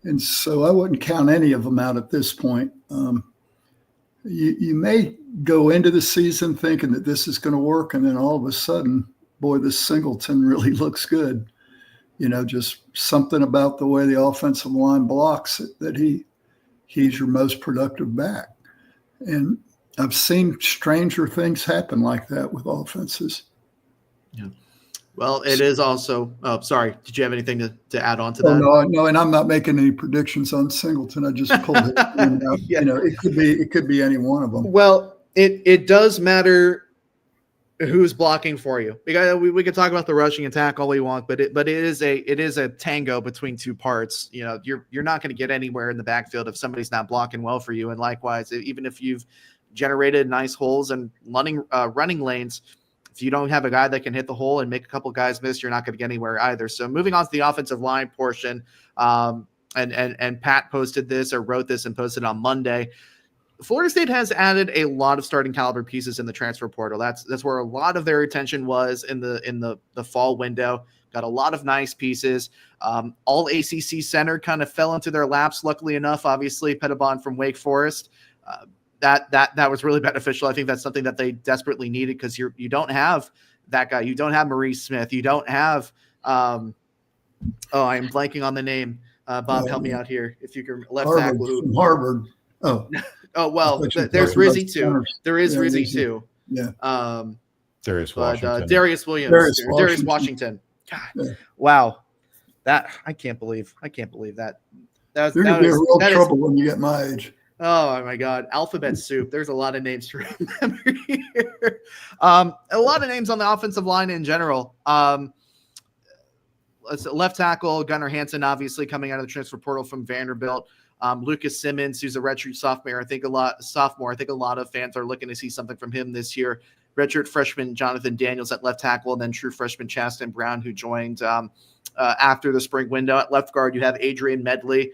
And so I wouldn't count any of them out at this point. You may go into the season thinking that this is going to work, and then all of a sudden, boy, this Singleton really looks good. Just something about the way the offensive line blocks it, that he's your most productive back. And I've seen stranger things happen like that with offenses. Yeah. Well, it is also – oh, sorry. Did you have anything to add on to that? No, and I'm not making any predictions on Singleton. I just pulled it out. Yeah. It could be any one of them. Well, it does matter who's blocking for you. We could talk about the rushing attack all we want, but it is a tango between two parts. You're not going to get anywhere in the backfield if somebody's not blocking well for you. And likewise, even if you've generated nice holes and running lanes, if you don't have a guy that can hit the hole and make a couple guys miss, you're not going to get anywhere either. So moving on to the offensive line portion, and Pat posted this or wrote this and posted on Monday. Florida State has added a lot of starting caliber pieces in the transfer portal. That's where a lot of their attention was in the fall window. Got a lot of nice pieces. All ACC center kind of fell into their laps. Luckily enough, obviously Pettibon from Wake Forest. That was really beneficial. I think that's something that they desperately needed, because you don't have that guy. You don't have Maurice Smith. You don't have I am blanking on the name. Bob, help me out here. If you can, left tackle. Harvard. Oh. Oh, well, there's Rizzy too. There is Rizzy too. Yeah. Darius Washington. Darius Williams. Darius Washington. God. Yeah. Wow. I can't believe that. You're going to be in real trouble when you get my age. Oh my God. Alphabet soup. There's a lot of names to remember here. A lot of names on the offensive line in general. Left tackle, Gunnar Hansen, obviously coming out of the transfer portal from Vanderbilt. Lucas Simmons, who's a redshirt sophomore. I think a lot of fans are looking to see something from him this year. Redshirt freshman Jonathan Daniels at left tackle, and then true freshman Chasten Brown, who joined after the spring window. At left guard, you have Adrian Medley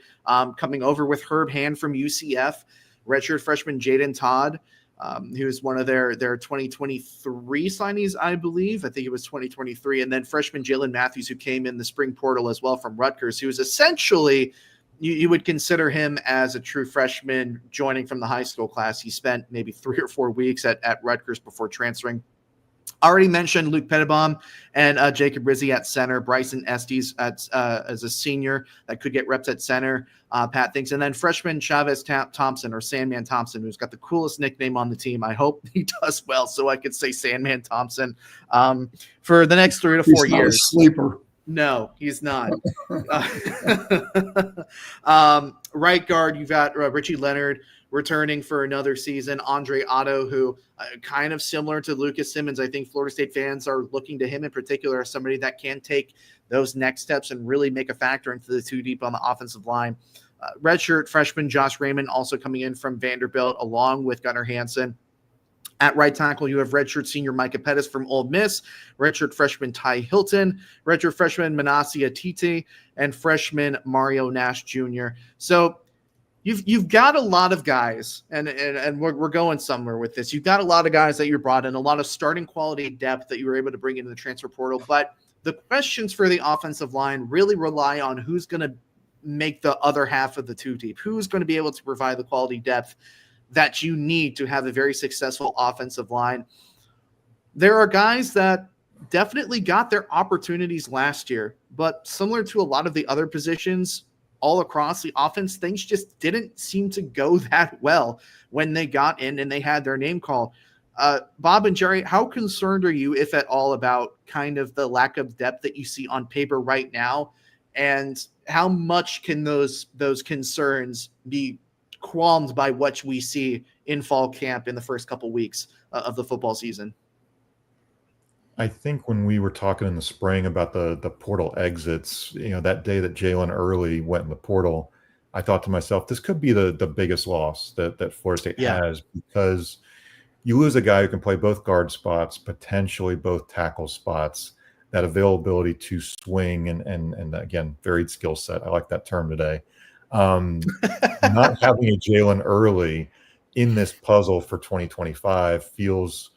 coming over with Herb Hand from UCF. Redshirt freshman Jaden Todd, who is one of their 2023 signees, I believe. I think it was 2023. And then freshman Jalen Matthews, who came in the spring portal as well from Rutgers, who is essentially – you would consider him as a true freshman joining from the high school class. He spent maybe 3 or 4 weeks at Rutgers before transferring. Already mentioned Luke Pettibon and Jacob Rizzi at center. Bryson Estes as a senior that could get reps at center, Pat thinks. And then freshman Chavez Thompson, or Sandman Thompson, who's got the coolest nickname on the team. I hope he does well so I could say Sandman Thompson for the next 3 to 4 years. He's not a sleeper. No, he's not. Right guard, you've got Richie Leonard returning for another season. Andre Otto, who kind of similar to Lucas Simmons. I think Florida State fans are looking to him in particular as somebody that can take those next steps and really make a factor into the two deep on the offensive line. Redshirt freshman Josh Raymond also coming in from Vanderbilt along with Gunnar Hansen. At right tackle, you have redshirt senior Micah Pettis from Ole Miss, redshirt freshman Ty Hilton, redshirt freshman Manasseh Titi, and freshman Mario Nash Jr. So you've got a lot of guys, and we're going somewhere with this. You've got a lot of guys that you brought in, a lot of starting quality depth that you were able to bring into the transfer portal. But the questions for the offensive line really rely on who's going to make the other half of the two deep, who's going to be able to provide the quality depth that you need to have a very successful offensive line. There are guys that definitely got their opportunities last year, but similar to a lot of the other positions all across the offense, things just didn't seem to go that well when they got in and they had their name called. Bob and Jerry, how concerned are you, if at all, about kind of the lack of depth that you see on paper right now? And how much can those concerns be qualmed by what we see in fall camp in the first couple weeks of the football season? I think when we were talking in the spring about the portal exits, that day that Jalen Early went in the portal, I thought to myself, this could be the biggest loss that Florida State Yeah. has, because you lose a guy who can play both guard spots, potentially both tackle spots, that availability to swing and again, varied skill set. I like that term today. Not having a Jalen Early in this puzzle for 2025 feels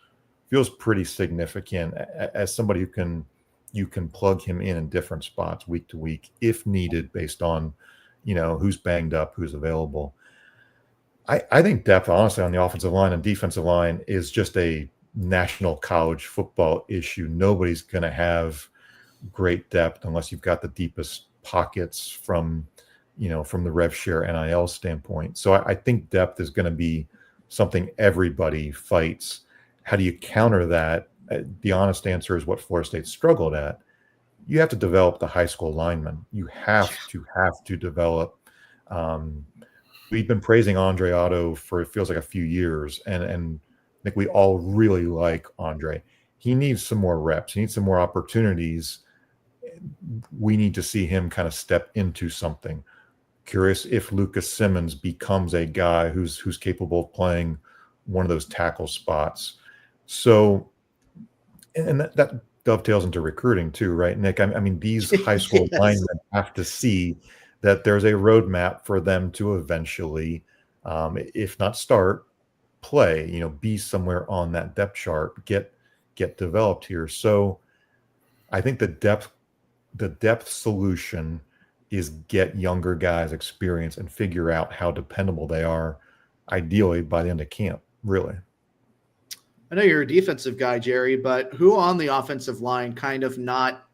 pretty significant, as somebody who you can plug him in different spots week to week if needed, based on who's banged up, who's available. I think depth, honestly, on the offensive line and defensive line is just a national college football issue. Nobody's going to have great depth unless you've got the deepest pockets from the rev share NIL standpoint. So I think depth is going to be something everybody fights. How do you counter that? The honest answer is what Florida State struggled at. You have to develop the high school linemen. You have to develop. We've been praising Andre Otto for, it feels like, a few years, and I think we all really like Andre. He needs some more reps. He needs some more opportunities. We need to see him kind of step into something. Curious if Lucas Simmons becomes a guy who's capable of playing one of those tackle spots. So, and that dovetails into recruiting too, right, Nick? I mean, these high school Yes. linemen have to see that there's a roadmap for them to eventually, if not start, play, be somewhere on that depth chart, get developed here. So I think the depth solution is get younger guys experience and figure out how dependable they are, ideally by the end of camp, really. I know you're a defensive guy, Jerry, but who on the offensive line kind of not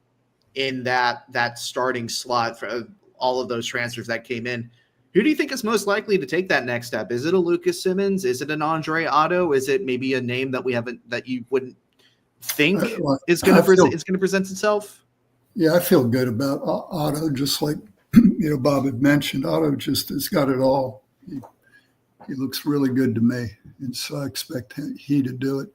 in that starting slot for all of those transfers that came in? Who do you think is most likely to take that next step? Is it a Lucas Simmons? Is it an Andre Otto? Is it maybe a name that you wouldn't think is going to present itself? Yeah, I feel good about Otto, just like Bob had mentioned. Otto just has got it all. He looks really good to me, and so I expect he to do it.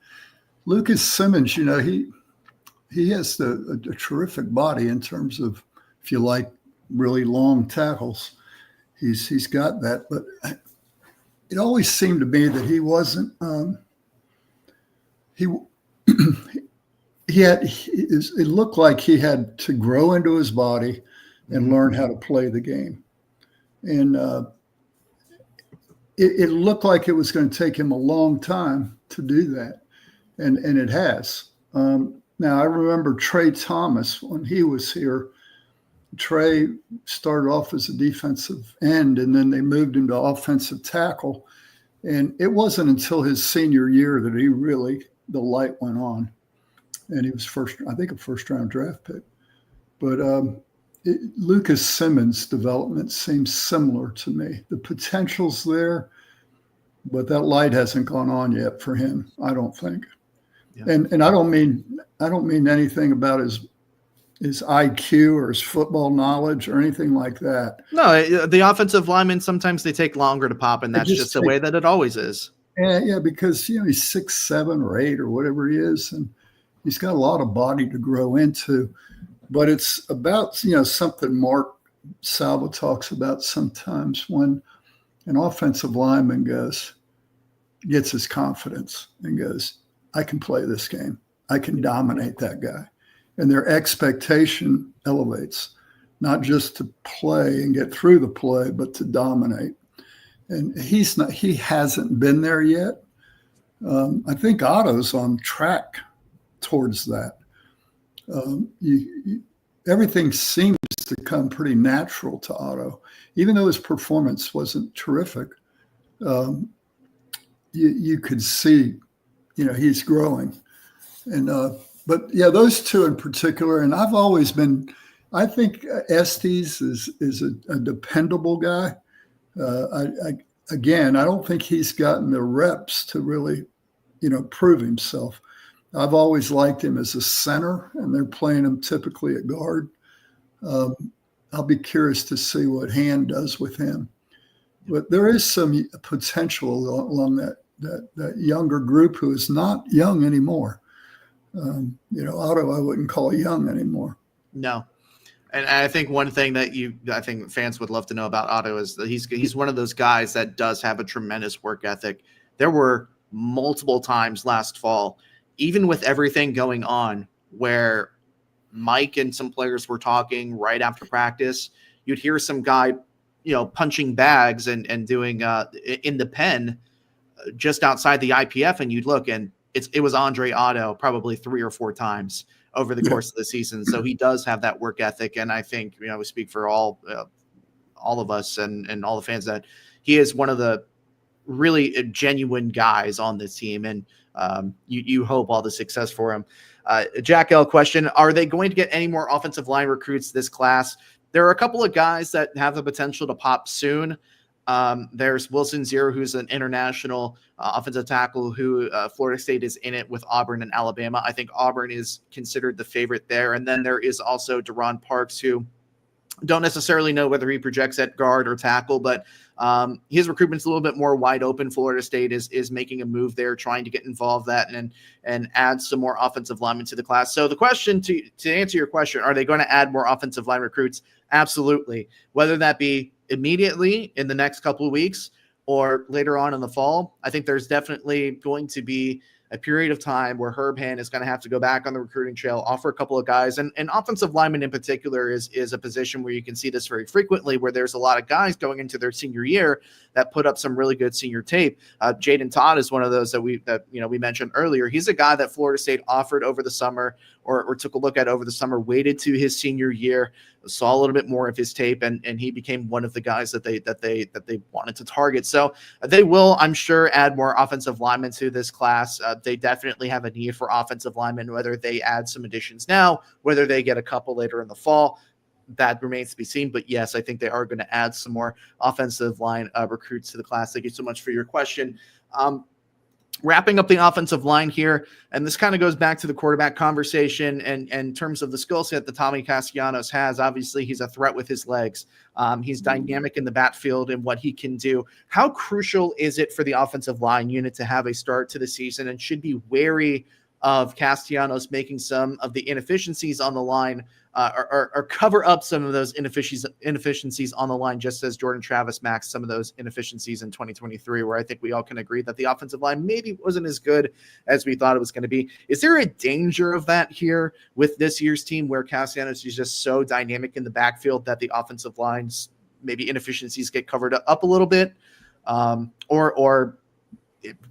Lucas Simmons, he has a terrific body in terms of, if you like really long tackles, he's got that. But it always seemed to me that he wasn't. It looked like he had to grow into his body and learn how to play the game, and it looked like it was going to take him a long time to do that, and it has. Now I remember Trey Thomas when he was here. Trey started off as a defensive end, and then they moved him to offensive tackle, and it wasn't until his senior year that the light went on. And he was a first-round draft pick. But Lucas Simmons' development seems similar to me. The potential's there, but that light hasn't gone on yet for him, I don't think. Yeah. And I don't mean anything about his IQ or his football knowledge or anything like that. No, the offensive linemen, sometimes they take longer to pop, and that's just the way that it always is. Yeah, because he's 6'7" or 8" or whatever he is, and he's got a lot of body to grow into. But it's about something Mark Salva talks about sometimes, when an offensive lineman gets his confidence and goes, I can play this game. I can dominate that guy. And their expectation elevates, not just to play and get through the play, but to dominate. And he hasn't been there yet. I think Otto's on track towards that. Everything seems to come pretty natural to Otto, even though his performance wasn't terrific. You could see, he's growing, but yeah, those two in particular. And I've always been, I think Estes is a dependable guy. I don't think he's gotten the reps to really, prove himself. I've always liked him as a center, and they're playing him typically at guard. I'll be curious to see what Hand does with him. But there is some potential along that younger group who is not young anymore. Otto, I wouldn't call young anymore. No. And I think one thing that I think fans would love to know about Otto is that he's one of those guys that does have a tremendous work ethic. There were multiple times last fall, even with everything going on, where Mike and some players were talking right after practice. You'd hear some guy, punching bags and doing in the pen just outside the IPF, and you'd look and it was Andre Otto probably 3 or 4 times over the course of the season. So he does have that work ethic. And I think, we speak for all of us and all the fans that he is one of the really genuine guys on this team. And you hope all the success for him. Jack L question, are they going to get any more offensive line recruits this class? There are a couple of guys that have the potential to pop soon. There's Wilson Zero, who's an international offensive tackle who Florida State is in it with Auburn and Alabama. I think Auburn is considered the favorite there. And then there is also Deron Parks, who don't necessarily know whether he projects at guard or tackle, but his recruitment's a little bit more wide open. Florida State is making a move there, trying to get involved that and add some more offensive linemen to the class. So the question to answer your question, are they going to add more offensive line recruits? Absolutely. Whether that be immediately in the next couple of weeks or later on in the fall, I think there's definitely going to be a period of time where Herb Hand is going to have to go back on the recruiting trail, offer a couple of guys, and offensive lineman in particular is a position where you can see this very frequently, where there's a lot of guys going into their senior year that put up some really good senior tape. Jaden Todd is one of those that we mentioned earlier. He's a guy that Florida State offered over the summer or took a look at over the summer, waited to his senior year, saw a little bit more of his tape, and he became one of the guys that they wanted to target. So they will, I'm sure, add more offensive linemen to this class. They definitely have a need for offensive linemen, whether they add some additions now, whether they get a couple later in the fall, that remains to be seen. But yes, I think they are going to add some more offensive line recruits to the class. Thank you so much for your question. Wrapping up the offensive line here, and this kind of goes back to the quarterback conversation and in terms of the skill set that Tommy Castellanos has. Obviously, he's a threat with his legs. He's dynamic in the backfield and what he can do. How crucial is it for the offensive line unit to have a start to the season, and should be wary of Castellanos making some of the inefficiencies on the line or cover up some of those inefficiencies on the line, just as Jordan Travis maxed some of those inefficiencies in 2023, where I think we all can agree that the offensive line maybe wasn't as good as we thought it was going to be. Is there a danger of that here with this year's team, where Castellanos is just so dynamic in the backfield that the offensive lines, maybe inefficiencies get covered up a little bit? Or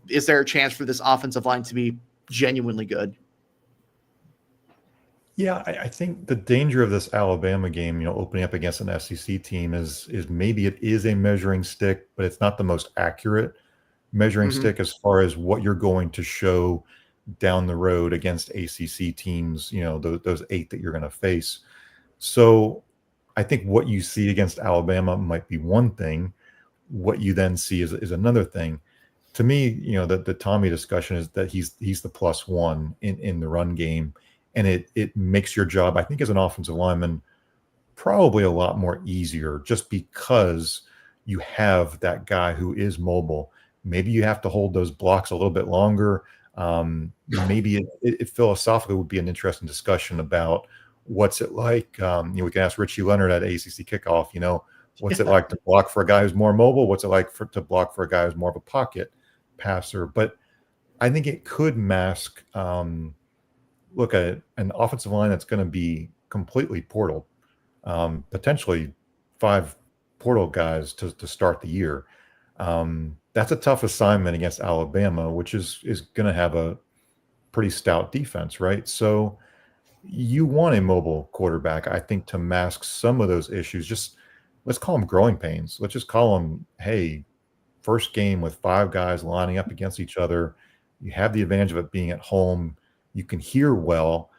is there a chance for this offensive line to be genuinely good? Yeah, I think the danger of this Alabama game, opening up against an SEC team is maybe it is a measuring stick, but it's not the most accurate measuring stick as far as what you're going to show down the road against ACC teams, those 8 that you're going to face. So I think what you see against Alabama might be one thing. What you then see is another thing. To me, the Tommy discussion is that he's the +1 in the run game. And it makes your job, I think, as an offensive lineman, probably a lot more easier, just because you have that guy who is mobile. Maybe you have to hold those blocks a little bit longer. Maybe it philosophically would be an interesting discussion about what's it like. We can ask Richie Leonard at ACC Kickoff, what's it like to block for a guy who's more mobile? What's it like to block for a guy who's more of a pocket passer? But I think it could mask look at an offensive line that's going to be completely portal, potentially 5 portal guys to start the year. That's a tough assignment against Alabama, which is going to have a pretty stout defense, right? So you want a mobile quarterback, I think, to mask some of those issues. Just let's call them growing pains. Let's just call them, hey, first game with 5 guys lining up against each other. You have the advantage of it being at home. You can hear well,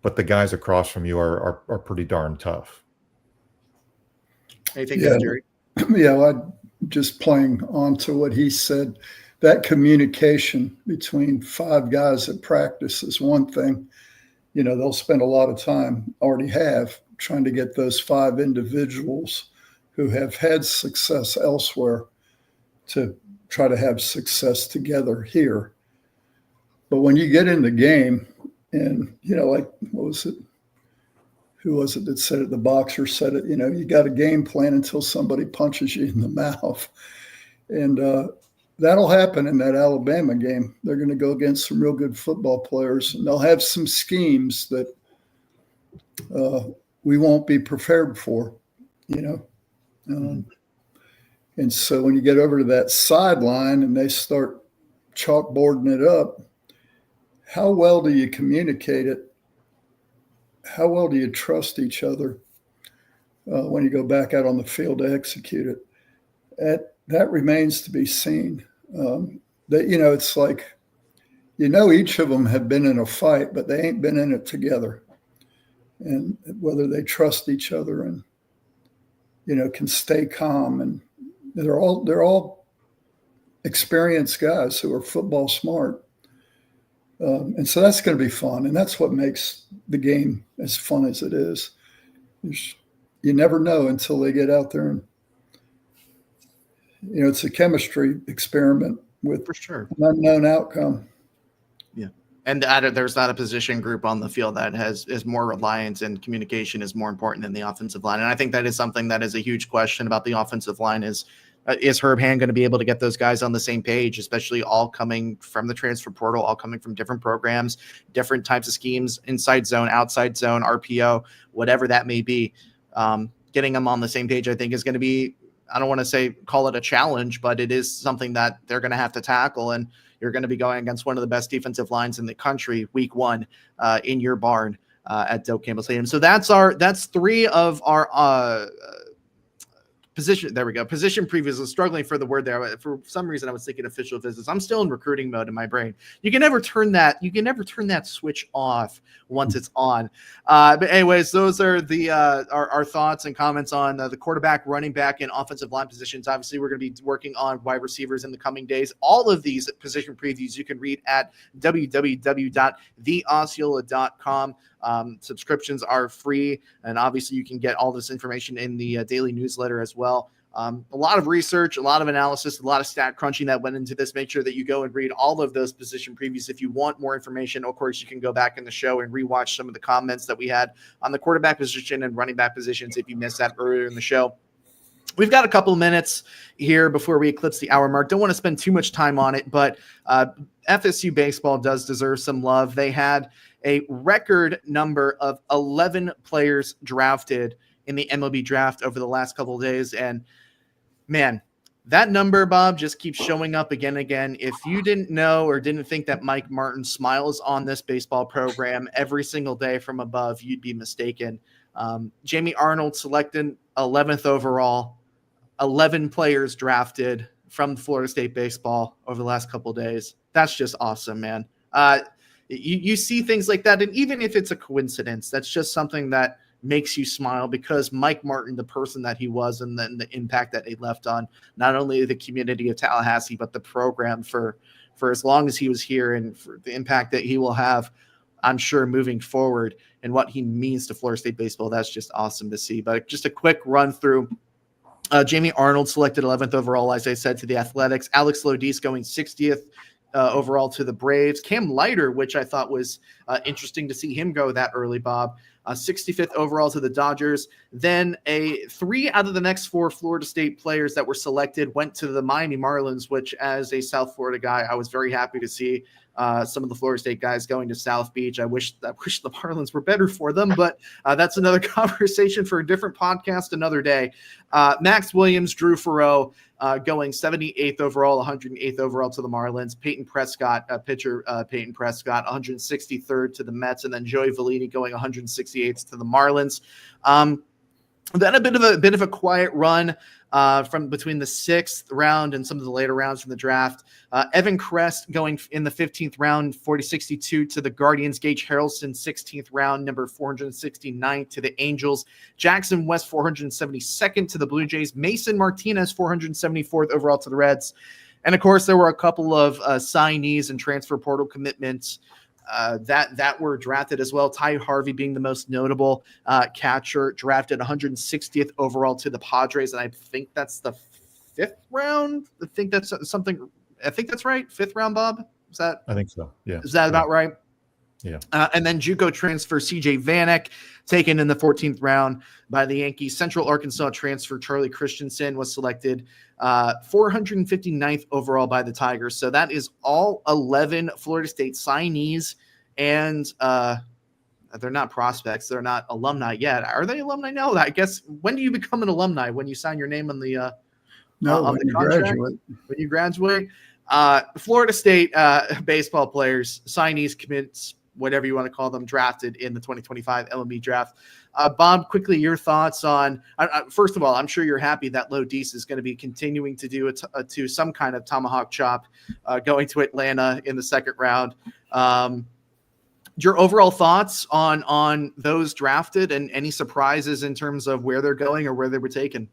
but the guys across from you are pretty darn tough. Anything, Jerry? Yeah, well, just playing on to what he said, that communication between 5 guys at practice is one thing. They'll spend a lot of time, already have, trying to get those 5 individuals who have had success elsewhere to try to have success together here. But when you get in the game, And, like, what was it? Who was it that said it? The boxer said it, you got a game plan until somebody punches you in the mouth. And that'll happen in that Alabama game. They're going to go against some real good football players, and they'll have some schemes that we won't be prepared for, And so when you get over to that sideline and they start chalkboarding it up, how well do you communicate it? How well do you trust each other when you go back out on the field to execute it? That remains to be seen. It's like, each of them have been in a fight, but they ain't been in it together. And whether they trust each other and, can stay calm, and they're all experienced guys who are football smart. And so that's going to be fun. And that's what makes the game as fun as it is. You never know until they get out there. And, it's a chemistry experiment with For sure. an unknown outcome. Yeah. And there's not a position group on the field that is more reliant, and communication is more important than the offensive line. And I think that is something that is a huge question about the offensive line is Herb Hand going to be able to get those guys on the same page, especially all coming from the transfer portal, all coming from different programs, different types of schemes, inside zone, outside zone, RPO, whatever that may be. Getting them on the same page, I think, is going to be, I don't want to say call it a challenge, but it is something that they're going to have to tackle. And you're going to be going against one of the best defensive lines in the country week one in your barn at Doak Campbell Stadium. So that's three of our position. There we go. Position previews. I was struggling for the word there. For some reason, I was thinking official visits. I'm still in recruiting mode in my brain. You can never turn that switch off once it's on. But anyways, those are the our thoughts and comments on the quarterback, running back, and offensive line positions. Obviously, we're going to be working on wide receivers in the coming days. All of these position previews you can read at www.theosceola.com. Subscriptions are free, and obviously you can get all this information in the daily newsletter as well. A lot of research, a lot of analysis, a lot of stat crunching that went into this. Make sure that you go and read all of those position previews. If you want more information, of course, you can go back in the show and rewatch some of the comments that we had on the quarterback position and running back positions if you missed that earlier in the show. We've got a couple of minutes here before we eclipse the hour mark. Don't want to spend too much time on it, but FSU baseball does deserve some love. They had a record number of 11 players drafted in the MLB draft over the last couple of days. And man, that number, Bob, just keeps showing up again and again. If you didn't know or didn't think that Mike Martin smiles on this baseball program every single day from above, you'd be mistaken. Jamie Arnold selected 11th overall, 11 players drafted from Florida State baseball over the last couple of days. That's just awesome, man. You see things like that, and even if it's a coincidence, that's just something that makes you smile, because Mike Martin, the person that he was, and then the impact that he left on not only the community of Tallahassee, but the program for as long as he was here, and for the impact that he will have, I'm sure, moving forward, and what he means to Florida State baseball. That's just awesome to see. But just a quick run through. Jamie Arnold selected 11th overall, as I said, to the Athletics. Alex Lodis going 60th overall to the Braves. Cam Leiter, which I thought was interesting to see him go that early, Bob, 65th overall to the Dodgers. Then 3 out of the next 4 Florida State players that were selected went to the Miami Marlins, which, as a South Florida guy, I was very happy to see some of the Florida State guys going to South Beach. I wish the Marlins were better for them, but that's another conversation for a different podcast another day. Max Williams, Drew Farrow, going 78th overall, 108th overall to the Marlins. Peyton Prescott, pitcher Peyton Prescott, 163rd to the Mets, and then Joey Vellini going 168th to the Marlins. Then a bit of a quiet run from between the 6th round and some of the later rounds from the draft. Evan Crest going in the 15th round, 40-62 to the Guardians. Gage Harrelson, 16th round, number 469 to the Angels. Jackson West, 472nd to the Blue Jays. Mason Martinez, 474th overall to the Reds. And of course, there were a couple of signees and transfer portal commitments that were drafted as well. Ty Harvey being the most notable catcher, drafted 160th overall to the Padres, and I think that's the 5th round. I think that's right. 5th round, Bob. I think so. Yeah. Is that about right? Yeah. And then JUCO transfer CJ Vanek, taken in the 14th round by the Yankees. Central Arkansas transfer Charlie Christensen was selected 459th overall by the Tigers. So that is all 11 Florida State signees, and they're not prospects. They're not alumni yet. Are they alumni now? I guess, when do you become an alumni? When you sign your name on the on the contract? Graduate. When you graduate. Florida State baseball players, signees, commits, whatever you want to call them, drafted in the 2025 MLB Draft. Bob, quickly, your thoughts on, first of all, I'm sure you're happy that Lodis is going to be continuing to do to some kind of tomahawk chop, going to Atlanta in the second round. Your overall thoughts on those drafted, and any surprises in terms of where they're going or where they were taken?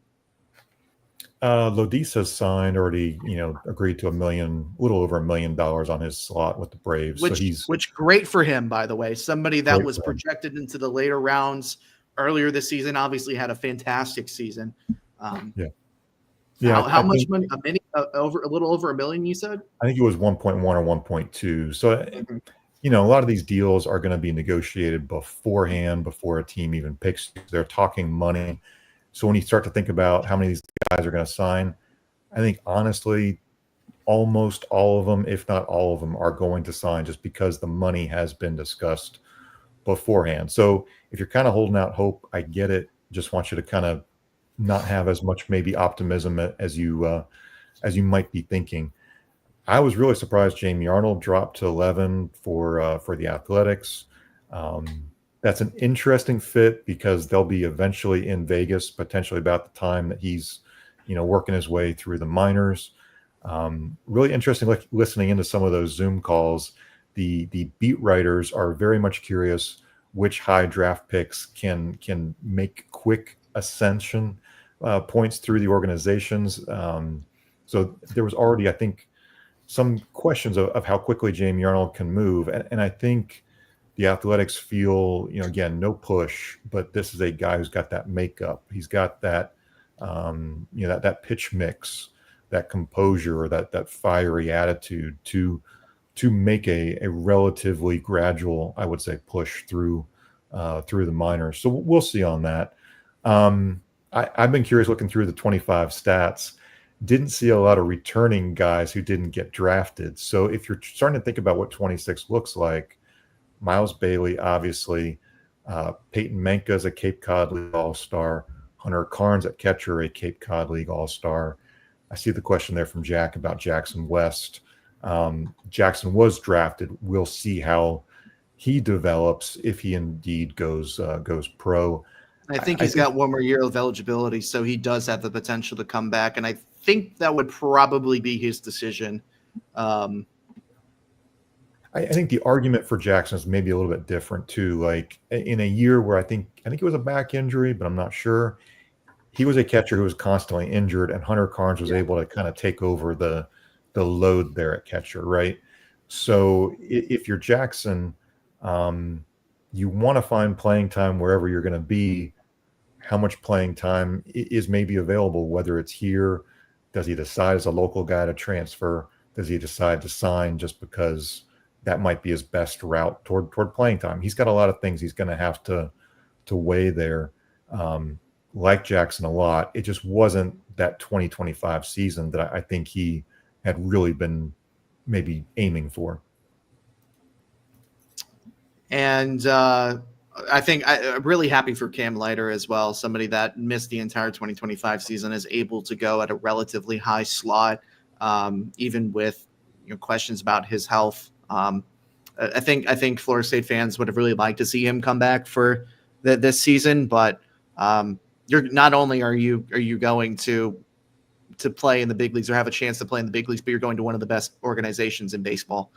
Lodis has signed already, agreed to a little over $1 million on his slot with the Braves. Which great for him, by the way. Somebody that was projected into the later rounds earlier this season, obviously had a fantastic season. How much money? A little over $1 million, you said? I think it was 1.1 or 1.2. So, a lot of these deals are going to be negotiated beforehand, before a team even picks. They're talking money. So when you start to think about how many of these guys are going to sign, I think honestly, almost all of them, if not all of them, are going to sign just because the money has been discussed beforehand. So if you're kind of holding out hope, I get it. Just want you to kind of not have as much maybe optimism as you might be thinking. I was really surprised Jamie Arnold dropped to 11 for the Athletics. That's an interesting fit because they'll be eventually in Vegas, potentially about the time that he's, working his way through the minors. Really interesting, listening into some of those Zoom calls. The beat writers are very much curious which high draft picks can make quick ascension points through the organizations. So there was already, I think, some questions of how quickly Jamie Arnold can move, and I think the Athletics feel, again, no push, but this is a guy who's got that makeup. He's got that, that pitch mix, that composure, or that fiery attitude to make a relatively gradual, I would say, push through the minors. So we'll see on that. I've been curious looking through the 25 stats. Didn't see a lot of returning guys who didn't get drafted. So if you're starting to think about what 26 looks like, Miles Bailey, obviously, Peyton Menka's a Cape Cod League All-Star, Hunter Carnes at catcher, a Cape Cod League All-Star. I see the question there from Jack about Jackson West. Jackson was drafted. We'll see how he develops if he indeed goes pro. I think he's got one more year of eligibility, so he does have the potential to come back, and I think that would probably be his decision. I think the argument for Jackson is maybe a little bit different too. Like in a year where I think it was a back injury, but I'm not sure. He was a catcher who was constantly injured, and Hunter Carnes was able to kind of take over the load there at catcher, right? So if you're Jackson, you want to find playing time wherever you're going to be. How much playing time is maybe available, whether it's here? Does he decide as a local guy to transfer? Does he decide to sign just because that might be his best route toward playing time? He's got a lot of things he's going to have to weigh there. Like Jackson a lot, it just wasn't that 2025 season that I think he had really been maybe aiming for. And I think I'm really happy for Cam Leiter as well. Somebody that missed the entire 2025 season is able to go at a relatively high slot, even with questions about his health. I think Florida State fans would have really liked to see him come back for this season, but you're not only are you going to play in the big leagues or have a chance to play in the big leagues, but you're going to one of the best organizations in baseball.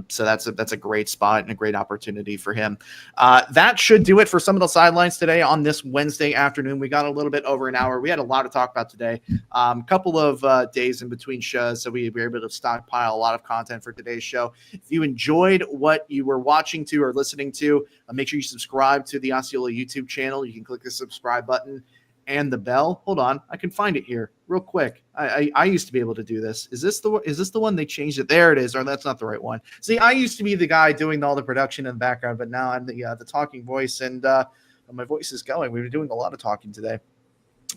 So that's a great spot and a great opportunity for him. That should do it for Seminole Sidelines today on this Wednesday afternoon. We got a little bit over an hour. We had a lot to talk about today. A couple of days in between shows, so we were able to stockpile a lot of content for today's show. If you enjoyed what you were watching to or listening to, make sure you subscribe to the Osceola YouTube channel. You can click the subscribe button and the bell. Hold on, I can find it here. real quick. I used to be able to do this. Is this the one they changed it? There it is, or that's not the right one. See, I used to be the guy doing all the production in the background, but now I'm the talking voice, and my voice is going. We've been doing a lot of talking today.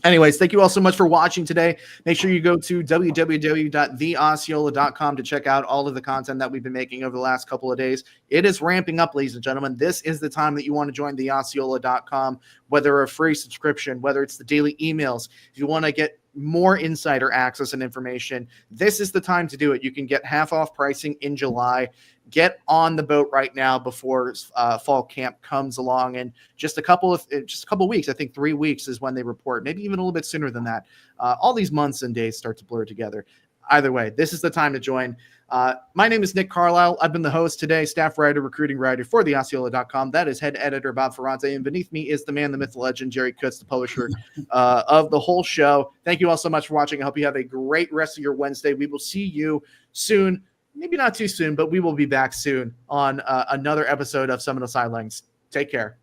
Anyways, thank you all so much for watching today. Make sure you go to www.theosceola.com to check out all of the content that we've been making over the last couple of days. It is ramping up, ladies and gentlemen. This is the time that you want to join theosceola.com, whether a free subscription, whether it's the daily emails. If you want to get more insider access and information, this is the time to do it. You can get half off pricing in July. Get on the boat right now before fall camp comes along, and just a couple of weeks. I think 3 weeks is when they report, maybe even a little bit sooner than that. All these months and days start to blur together. Either way, this is the time to join. My name is Nick Carlisle. I've been the host today, staff writer, recruiting writer for theosceola.com. That is head editor Bob Ferrante, and beneath me is the man, the myth, the legend, Jerry Kutz, the publisher of the whole show. Thank you all so much for watching. I hope you have a great rest of your Wednesday. We will see you soon. Maybe not too soon, but we will be back soon on another episode of Seminole Sidelines. Take care.